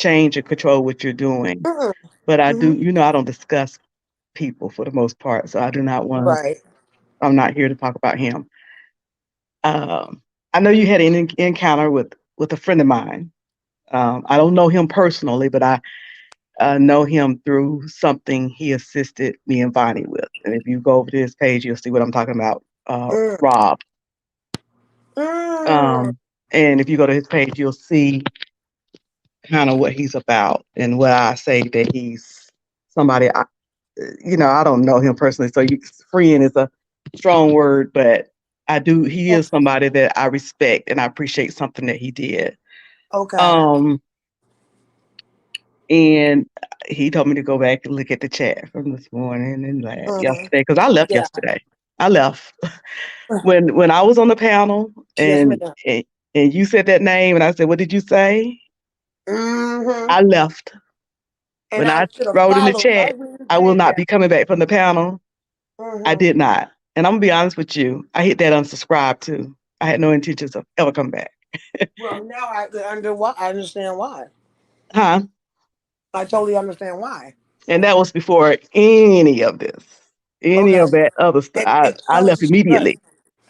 change or control what you're doing, Mm-mm. but I do, Mm-hmm. I don't discuss people for the most part. So, I do not want to, Right. I'm not here to talk about him. Um, I know you had an encounter with a friend of mine. I don't know him personally, but I know him through something he assisted me and Bonnie with. And if you go over to his page, you'll see what I'm talking about. Mm. Rob. Mm. Um, and if you go to his page, you'll see kind of what he's about and what I say that he's somebody I don't know him personally, so friend is a strong word, but he is somebody that I respect and I appreciate something that he did. Okay. Um and he told me to go back and look at the chat from this morning and Mm-hmm. yesterday because I left Yeah. yesterday. I left when I was on the panel Yes, ma'am. and you said that name and I said, "What did you say?" Mm-hmm. I left. And When I I should have wrote in the followed chat, right when you I will said not that. be coming back from the panel. I Mm-hmm. did not. And I'm gonna be honest with you, I hit that unsubscribe too. I had no intentions of ever coming back. Well, now I understand why. Huh? I totally understand why. And that was before any of this, any Okay. of that other stuff. It I shows left that you right. immediately.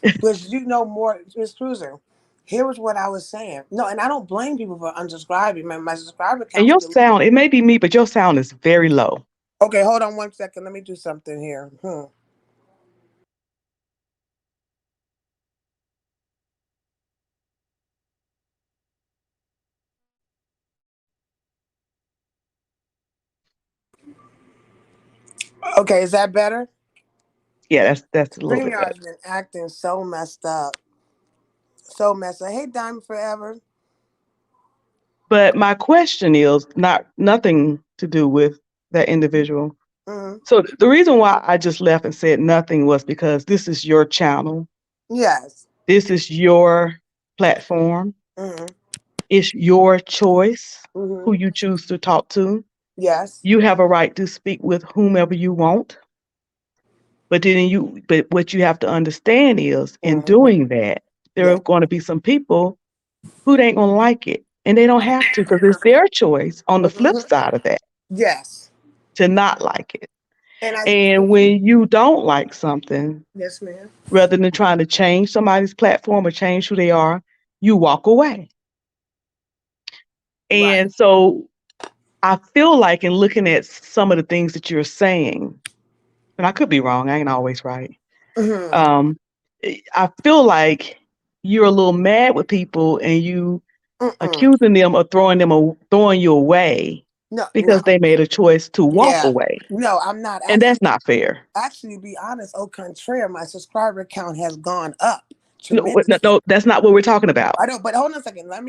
Because you know more, Miss Cruiser. Here was what I was saying. No, and I don't blame people for unsubscribing. My subscriber And count's your still. sound, it may be me, but your sound is very low. Okay, hold on 1 second. Let me do something here. Okay, is that better? Yeah, that's a little bit better. StreamYard's been acting so messed up. So messed up. Hey, Diamond Forever. But my question is nothing to do with that individual. Mm-hmm. So the reason why I just left and said nothing was because this is your channel. Yes. This is your platform. Mm-hmm. It's your choice who Mm-hmm. you choose to talk to. Yes. You have a right to speak with whomever you want. But what you have to understand is in Mm-hmm. doing that, there Yes. are going to be some people who ain't going to like it. And they don't have to because it's their choice on the flip Mm-hmm. side of that Yes. to not like it. And I. And when you don't like something, Yes, ma'am. rather than trying to change somebody's platform or change who they are, you walk away. Right. And so I feel like in looking at some of the things that you're saying, and I could be wrong, I ain't always right. Mm-hmm. Um, I feel like you're a little mad with people and you Mm-mm. accusing them of throwing you away No, no. because they made a choice to walk Yeah. away. No, I'm not And actually. that's not fair. Actually, to be honest, au contraire, my subscriber count has gone up No, no, tremendously. no, that's not what we're talking about. I know, but hold on a second. I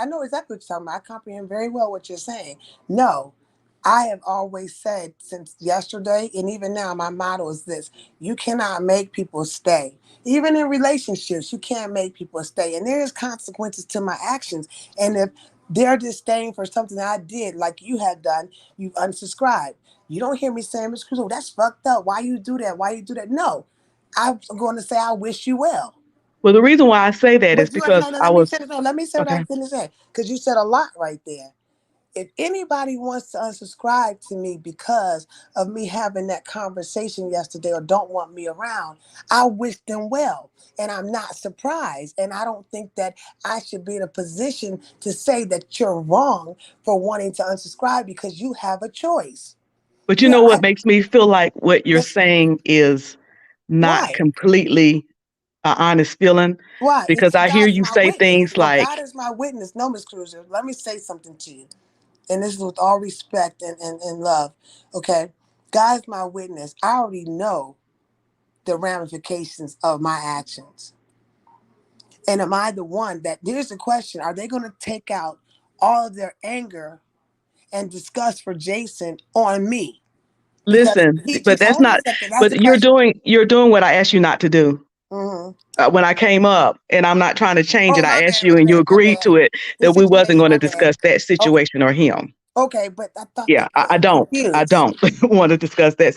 know exactly what you're talking about. I comprehend very well what you're saying. No, I have always said since yesterday, and even now, my motto is this: you cannot make people stay. Even in relationships, you can't make people stay, and there is consequences to my actions. And if they're disdain for something that I did, like you had done, you unsubscribed. You don't hear me saying, Miss Cruz, oh, that's fucked up. Why you do that? Why you do that? No, I'm going to say I wish you well. Well, the reason why I say that is But you no, because no, I let me was finish. No, let me say what I okay. was going to say because you said a lot right there. If anybody wants to unsubscribe to me because of me having that conversation yesterday or don't want me around, I wish them well. And I'm not surprised. And I don't think that I should be in a position to say that you're wrong for wanting to unsubscribe because you have a choice. But you Yeah, know what I makes me feel like what you're that's saying is not why. completely an honest feeling Why? because It's I hear God's you my say witness. things No, God like, is my witness. No, Miss Cruiser. Let me say something to you. And this is with all respect and love, okay? God's my witness. I already know the ramifications of my actions. And am I the one that, there's the question, are they going to take out all of their anger and disgust for Jason on me? Because listen, he but just, that's hold on a not, second, that's but the question. you're doing what I asked you not to do. Mm-hmm. When I came up and I'm not trying to change Oh, it, my I asked bad, you my and you bad, my agreed bad. to it The that we wasn't situation, going to my bad. discuss that Okay, situation or him. okay, but I thought Yeah, that I'm I confused. don't want to discuss that.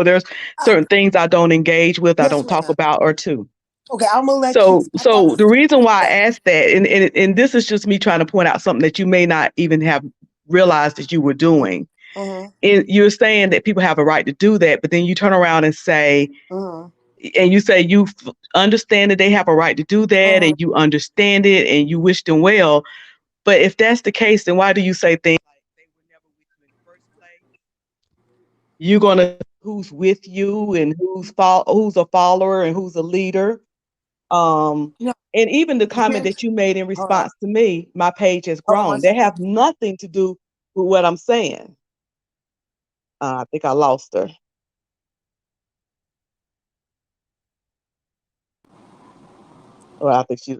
There's I, certain things I don't engage with, I yes, don't talk ma'am. about or to. Okay, I'm gonna let you. So, I thought so this the was reason why I okay. asked that, and this is just me trying to point out something that you may not even have realized that you were doing. Mm-hmm. And you're saying that people have a right to do that, but then you turn around and say, Mm-hmm. and you say understand that they have a right to do that, Mm-hmm. and you understand it, and you wish them well. But if that's the case, then why do you say things like they were never with you in the first place? You're gonna who's with you and who's a follower and who's a leader. No, And even the comment depends. that you made in Hold on. response to me, my page has Hold on one grown. That second. have nothing to do with what I'm saying. I think I lost her. Well, I think she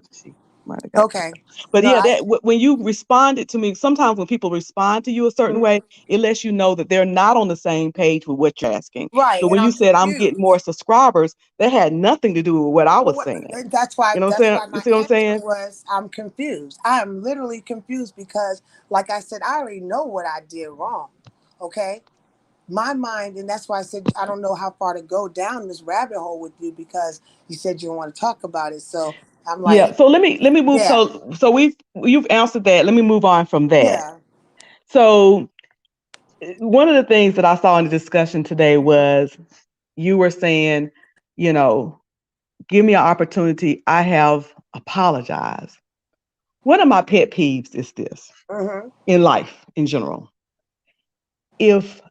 might have got kicked Okay. out. But No, yeah, I. when you responded to me, sometimes when people respond to you a certain way, Mhm. it lets you know that they're not on the same page with what you're asking. Right, So and when you I'm said I'm getting more confused. subscribers, that had nothing to do with what I Well, was saying. that's why. You know what I'm That's saying? why You my see what I'm answer saying? was I'm confused. I am literally confused because, like I said, I already know what I did wrong. Okay, my mind, and that's why I said I don't know how far to go down this rabbit hole with you because you said you don't want to talk about it. So I'm Yeah. like, So let me move. yeah, So you've answered that. Let me move on from that. yeah. So one of the things that I saw in the discussion today was you were saying, you know, give me an opportunity. I have apologized. One of my pet peeves is this Mm-hmm. in life in general. If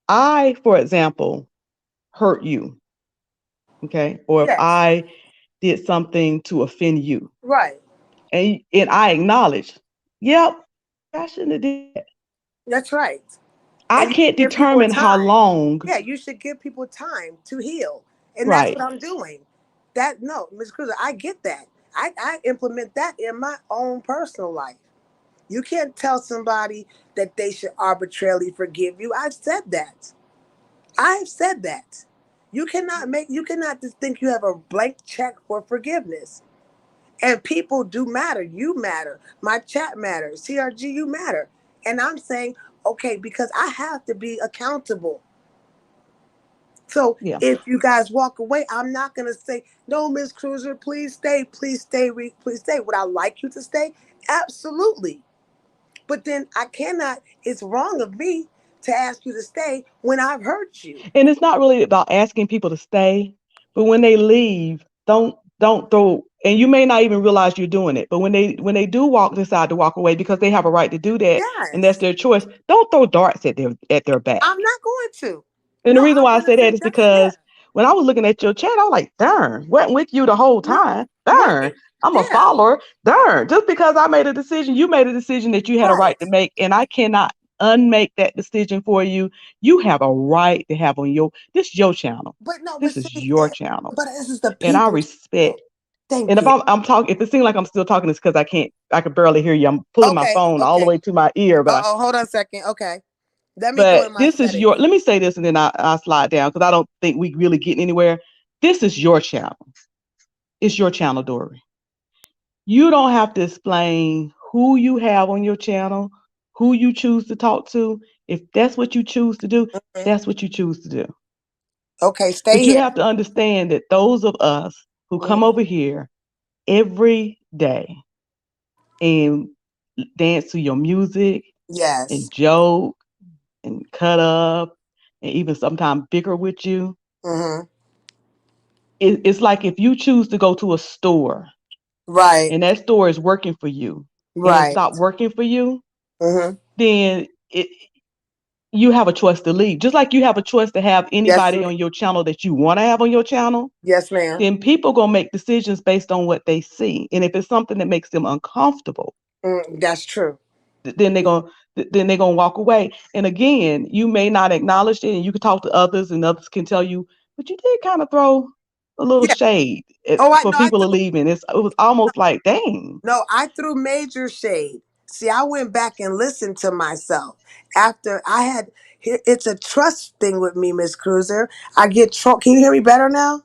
I, for example, hurt you, okay, or if Yes. I did something to offend you, Right. and I acknowledge, yep, I shouldn't have did that. That's right. I And you can't give people determine how time. long. Yeah, you should give people time to heal. And that's Right. what I'm doing. That no, Ms. Cruiser, I get that. I implement that in my own personal life. You can't tell somebody that they should arbitrarily forgive you. I've said that. I've said that. You cannot just think you have a blank check for forgiveness. And people do matter. You matter. My chat matters. CRG, you matter. And I'm saying, okay, because I have to be accountable. So Yeah. if you guys walk away, I'm not gonna say, no, Miss Cruiser, please stay, please stay. Would I like you to stay? Absolutely. But then I cannot, it's wrong of me to ask you to stay when I've hurt you. And it's not really about asking people to stay, but when they leave, don't throw, and you may not even realize you're doing it, but when they do decide to walk away because they have a right to do that and that's Yes. their choice, don't throw darts at their back. I'm not going to. And the No, reason I'm why I gonna say say that is that's yeah. because when I was looking at your chat, I was like, darn, wasn't with you the whole Right. time. Darn, Right. I'm a Yeah. follower. Darn, just because I made a decision, you made a decision that you had a right Right. to make, and I cannot unmake that decision for you. You have a right to have on this is your channel. But no, but This see, is your channel. but this is the And I people's respect. channel. Thank And if you. I'm talking, if it seems like I'm still talking, it's because I can barely hear you. I'm pulling my Okay, phone all the okay. way to my ear, Oh, hold on a second. Okay. Let me go but in my this is your, settings. let me say this and then I'll slide down because I don't think we really getting anywhere. This is your channel. It's your channel, Dory. You don't have to explain who you have on your channel, who you choose to talk to. If that's what you choose to do, Mhm. that's what you choose to do. Okay, stay But you here. have to understand that those of us who come Mhm. over here every day and dance to your music and Yes. joke and cut up and even sometimes bicker with you, Mm-hmm. it's like if you choose to go to a store Right. and that store is working for you and it Right. stopped working for you, Mm-hmm. then you have a choice to leave. Just like you have a choice to have Yes, anybody ma'am. on your channel that you want to have on your channel, Yes, ma'am. then people gonna make decisions based on what they see. And if it's something that makes them uncomfortable, That's true. then they're gonna walk away. And again, you may not acknowledge it, and you can talk to others, and others can tell you, but you did kind of throw a little Yeah. shade Oh, I for know. I people to threw. leave. And it was almost like, dang, No, I threw major shade. See, I went back and listened to myself after I had. It's a trust thing with me, Miss Cruiser. I get. Can you hear me better now?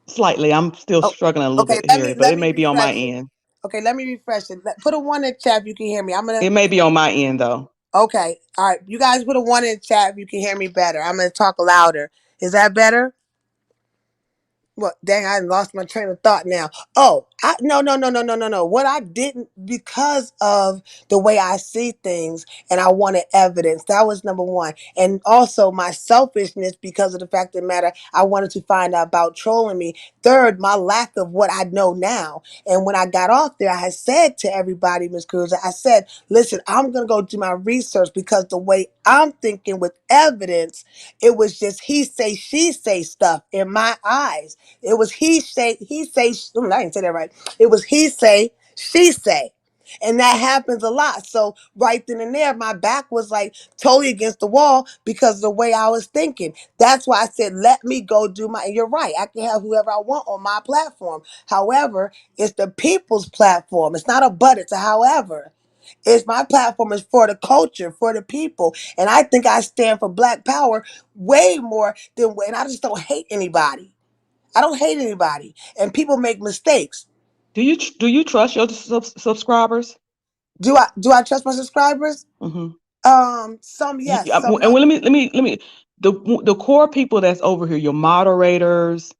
slightly. I'm still Oh, struggling a little okay. bit to hear it, but Let it me may be on my refresh it. end. Okay, let me refresh it. Put a one in chat if you can hear me. I'm gonna. It may be on my end though. Okay, all right. You guys put a one in chat if you can hear me better. I'm gonna talk louder. Is that better? Well, dang, I lost my train of thought now. Oh, no. What I didn't, because of the way I see things and I wanted evidence. That was number one. And also my selfishness because of the fact of the matter, I wanted to find out about trolling me. Third, my lack of what I know now. And when I got off there, I had said to everybody, Miss Cruiser, I said, listen, I'm going to go do my research because the way I'm thinking with evidence, it was just he say, she say stuff in my eyes. It was he say, I didn't say that right. It was he say, she say. And that happens a lot. So right then and there, my back was like totally against the wall because of the way I was thinking. That's why I said, let me go do my, and you're right. I can have whoever I want on my platform. However, it's the people's platform. It's not a but, it's a however. It's my platform is for the culture, for the people. And I think I stand for black power way more than, and I just don't hate anybody. I don't hate anybody, and people make mistakes. Do you trust your subscribers? Do I trust my subscribers? Mm-hmm. Some yes, some And no. let me the core people that's over here, your moderators,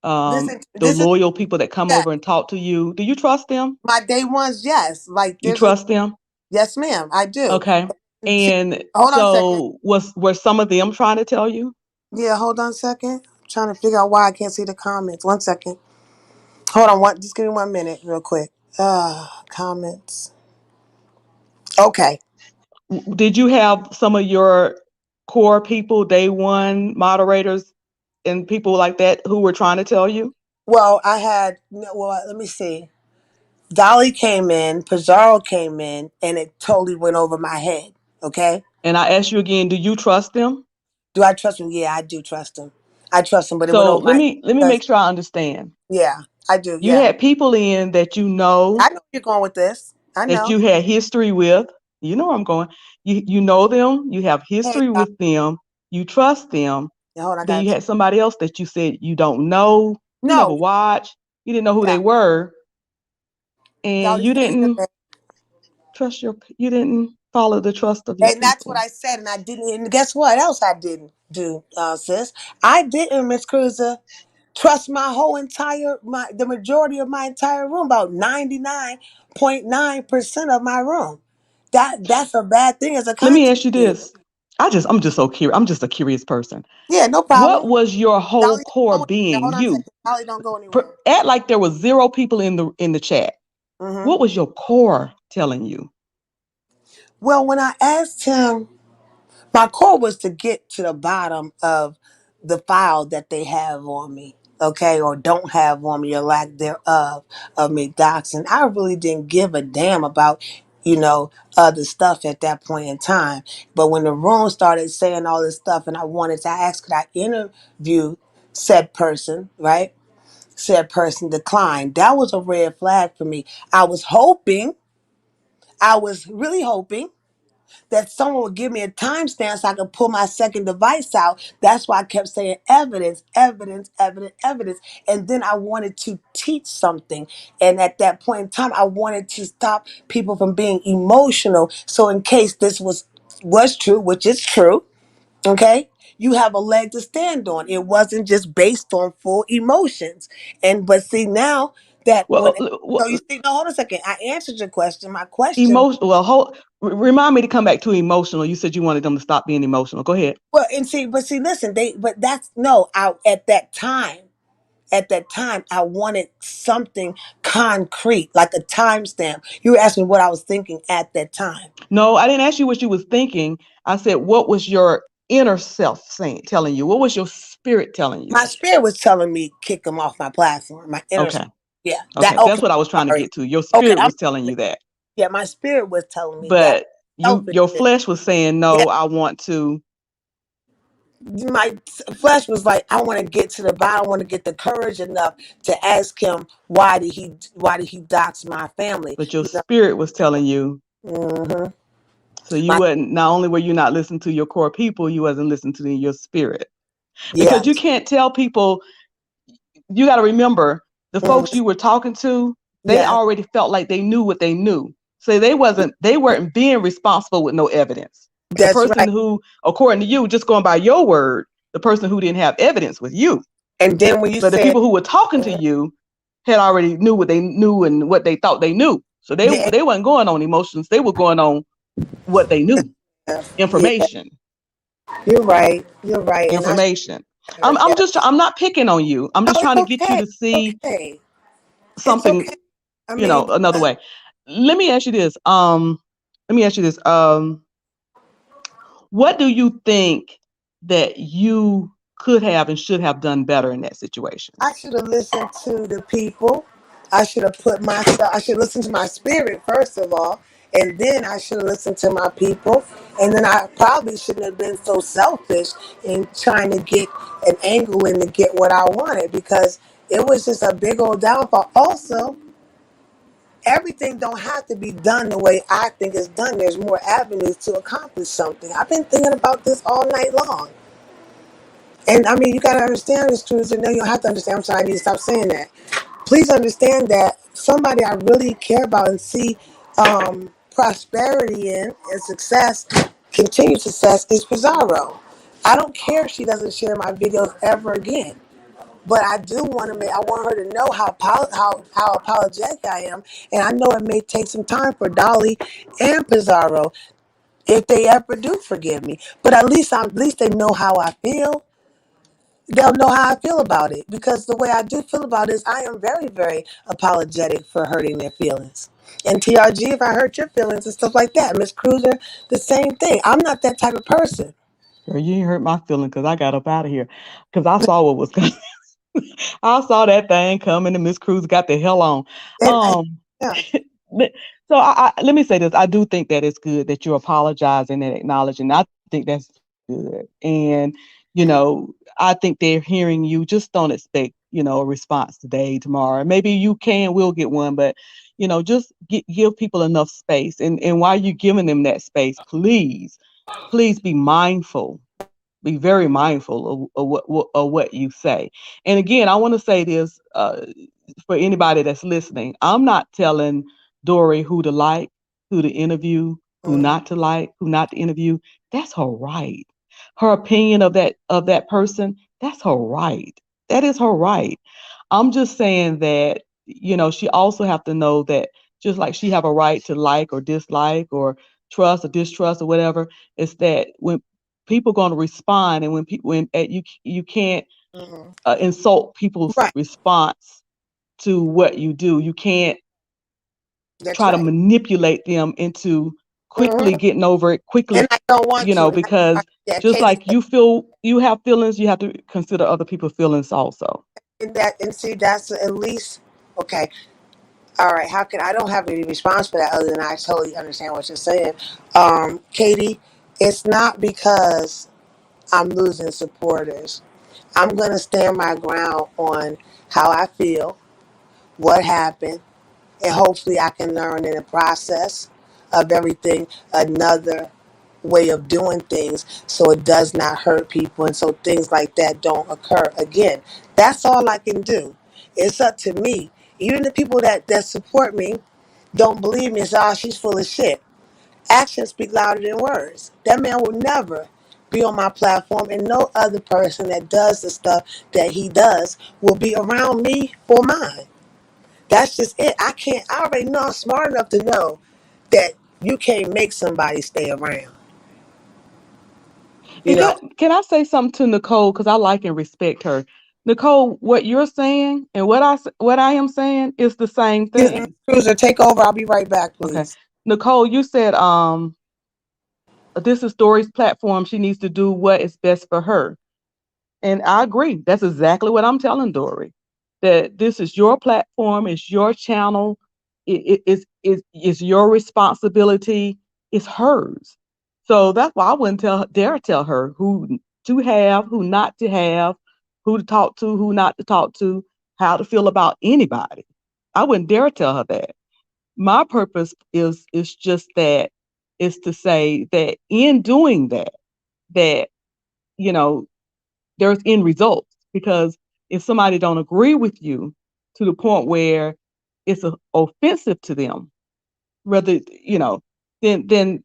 the This is loyal people that come yes. over and talk to you. Do you trust them? My day ones, yes. Like You there's a trust them? yes, ma'am. I do. Okay. See, And hold on a second. so were some of them trying to tell you? Yeah, hold on a second. I'm trying to figure out why I can't see the comments. 1 second. Hold on. Just give me 1 minute, real quick. Comments. Okay. Did you have some of your core people, day one moderators, and people like that who were trying to tell you? Well, I had. No, well, let me see. Dolly came in, Pizarro came in, and it totally went over my head. Okay. And I ask you again, do you trust them? Do I trust him? Yeah, I do trust him. I trust him, but it went So over my head let me because make sure I understand. yeah, I do. You Yeah, had people in that you know, I know where you're going with this. I that know. you had history with. You know where I'm going. You know them. You have Hey, history with them. You trust them. yeah, hold on, I Then you got had somebody else that you said you don't know. You never no. watched. You didn't know who Yeah, they were, and Dolly, you stay here, didn't man. trust your. You didn't follow the trust of your And that's what people. I said, and I didn't. And guess what else I didn't do, sis? I didn't, Miss Cruiser, trust my whole entire the majority of my entire room, about 99.9% of my room. That's a bad thing as a Let me content ask you creator. this. I'm just so curious. I'm just a curious person. Yeah, no What problem. was your whole Dolly, core don't go anywhere. being? Hold on a You second. Dolly, don't go anywhere. act like there was zero people in the chat. Hmm. What was your core telling you? Well, when I asked him, my core was to get to the bottom of the file that they have on me, okay, or don't have on me, or lack thereof of me doxing. I really didn't give a damn about, you know, other stuff at that point in time. But when the room started saying all this stuff, and I asked, could I interview said person, right? Said person declined. That was a red flag for me. I was really hoping that someone would give me a timestamp so I could pull my second device out. That's why I kept saying evidence, evidence, evidence, evidence. And then I wanted to teach something. And at that point in time, I wanted to stop people from being emotional. So in case this was true, which is true, okay, you have a leg to stand on. It wasn't just based on full emotions. And but see now that when so you see, no, hold on a second. I answered your question. My question. Emotion. Well, remind me to come back to emotional. You said you wanted them to stop being emotional. Go ahead. Well, and see, but see, listen, but that's no, I at that time, I wanted something concrete, like a timestamp. You were asking what I was thinking at that time. No, I didn't ask you what you was thinking. I said, what was your inner self saying, telling you? What was your spirit telling you? My spirit was telling me kick him off my platform. My inner, Okay. yeah, that Okay. okay. That's what I was trying to Sorry, get to. Your okay. spirit was telling you that. Yeah, my spirit was telling me that. But Selfish. your flesh was saying, Yeah, no, I want to. my flesh was like, I want to get to the bottom. I want to get the courage enough to ask him why did he dox my family? But your spirit was telling you. Hmm. So you My wasn't, not only were you not listening to your core people, you wasn't listening to your spirit. yeah. Because you can't tell people, you got to remember the Mhm. folks you were talking to, they Yeah, already felt like they knew what they knew. So they weren't being responsible with no evidence. The that's person right. who, according to you, just going by your word, the person who didn't have evidence was you. And then when you But the said, people who were talking to you had already knew what they knew and what they thought they knew. So yeah, they weren't going on emotions. They were going on what they knew. yeah, Information. you're right. You're right. And I Information. should have, yeah. I'm not picking on you. I'm No, just it's trying to get you okay. to see Okay. It's something, okay. I mean, another way. Let me ask you this. Let me ask you this. What do you think that you could have and should have done better in that situation? I should have listened to the people. I should have put myself, I should listen to my spirit first of all. And then I should have listened to my people. And then I probably shouldn't have been so selfish in trying to get an angle in to get what I wanted because it was just a big old downfall. Also, everything don't have to be done the way I think it's done. There's more avenues to accomplish something. I've been thinking about this all night long. And I mean, you got to understand this, Cruiser. No, you don't have to understand. I'm sorry, I need to stop saying that. Please understand that somebody I really care about and see prosperity in and success, continued success, is Pizarro. I don't care if she doesn't share my videos ever again. But I do want to make. I want her to know how apologetic I am, and I know it may take some time for Dolly and Pizarro if they ever do forgive me. But at least they know how I feel. They'll know how I feel about it because the way I do feel about it is I am very, very apologetic for hurting their feelings. And TRG, if I hurt your feelings and stuff like that, Miss Cruiser, the same thing. I'm not that type of person. Girl, you ain't hurt my feelings because I got up out of here because I saw what was coming. I saw that thing coming and Miss Cruz got the hell on. And Um, yeah, So let me say this. I do think that it's good that you're apologizing and acknowledging. I think that's good. And, you know, I think they're hearing you. Just don't expect, a response today, tomorrow. Maybe you will get one, but, just give people enough space. And while you're giving them that space, please be mindful. Be very mindful of what you say. And again, I want to say this for anybody that's listening. I'm not telling Dory who to like, who to interview, who Mm-hmm. not to like, who not to interview. That's her right. Her opinion of that person, that's her right. That is her right. I'm just saying that, she also have to know that just like she have a right to like or dislike or trust or distrust or whatever, it's that when people going to respond, and when people when you can't Mm-hmm. insult people's Right. response to what you do. You can't That's try to right. manipulate them into quickly Mm-hmm. getting over it quickly, And I don't want to. And because yeah, just Katie, like you have feelings, you have to consider other people's feelings also. and that and see that's at least okay. All right. How can I don't have any response for that other than I totally understand what you're saying, Katie. It's not because I'm losing supporters. I'm gonna stand my ground on how I feel, what happened, and hopefully I can learn in the process of everything another way of doing things so it does not hurt people and so things like that don't occur again. That's all I can do. It's up to me. Even the people that support me don't believe me and say, oh, she's full of shit. Actions speak louder than words. That man will never be on my platform, and no other person that does the stuff that he does will be around me or mine. That's just it. I already know I'm smart enough to know that you can't make somebody stay around. You And know, can I say something to Nicole, because I like and respect her. Nicole, what you're saying and what I am saying is the same excuse me, thing. Cruiser, take over. I'll be right back, Okay. please. Nicole, you said this is Dory's platform. She needs to do what is best for her. And I agree. That's exactly what I'm telling Dory. That this is your platform, it's your channel, it's your responsibility, it's hers. So that's why I wouldn't dare tell her who to have, who not to have, who to talk to, who not to talk to, how to feel about anybody. I wouldn't dare tell her that. My purpose is just that, is to say that in doing that, that you know there's end results. Because if somebody don't agree with you to the point where it's offensive to them, whether then then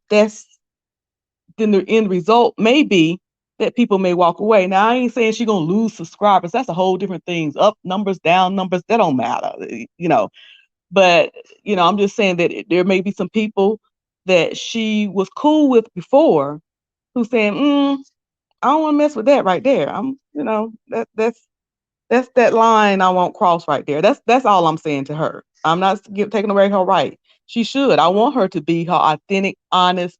the end result may be that people may walk away. Now I ain't saying she's gonna lose subscribers. That's a whole different thing. Up numbers, down numbers, that don't matter. But I'm just saying that there may be some people that she was cool with before who saying, I don't want to mess with that right there. That's that line I won't cross right there. That's all I'm saying to her. I'm not taking away her right. She should. I want her to be her authentic, honest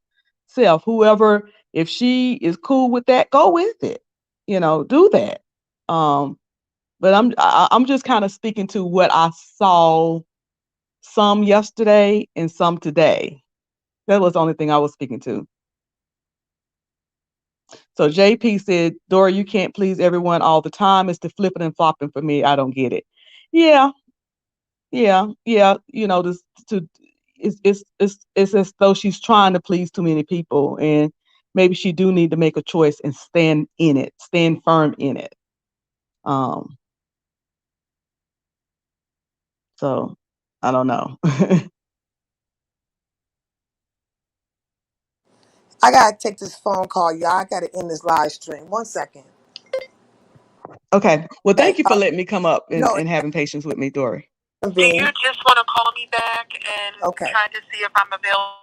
self. Whoever, if she is cool with that, go with it. Do that. Um, but I'm just kind of speaking to what I saw, some yesterday and some today. That was the only thing I was speaking to. So JP said, Dora, you can't please everyone all the time. It's the flipping and flopping for me. I don't get it. Yeah, yeah. This to it's as though she's trying to please too many people, and maybe she do need to make a choice and stand in it, stand firm in it. Um, so I don't know. I gotta take this phone call, y'all. I gotta end this live stream. 1 second. Okay. Well, Okay. thank you for letting me come up and, No, and having patience with me, Dory. do you just want to call me back and okay. Try to see if I'm available?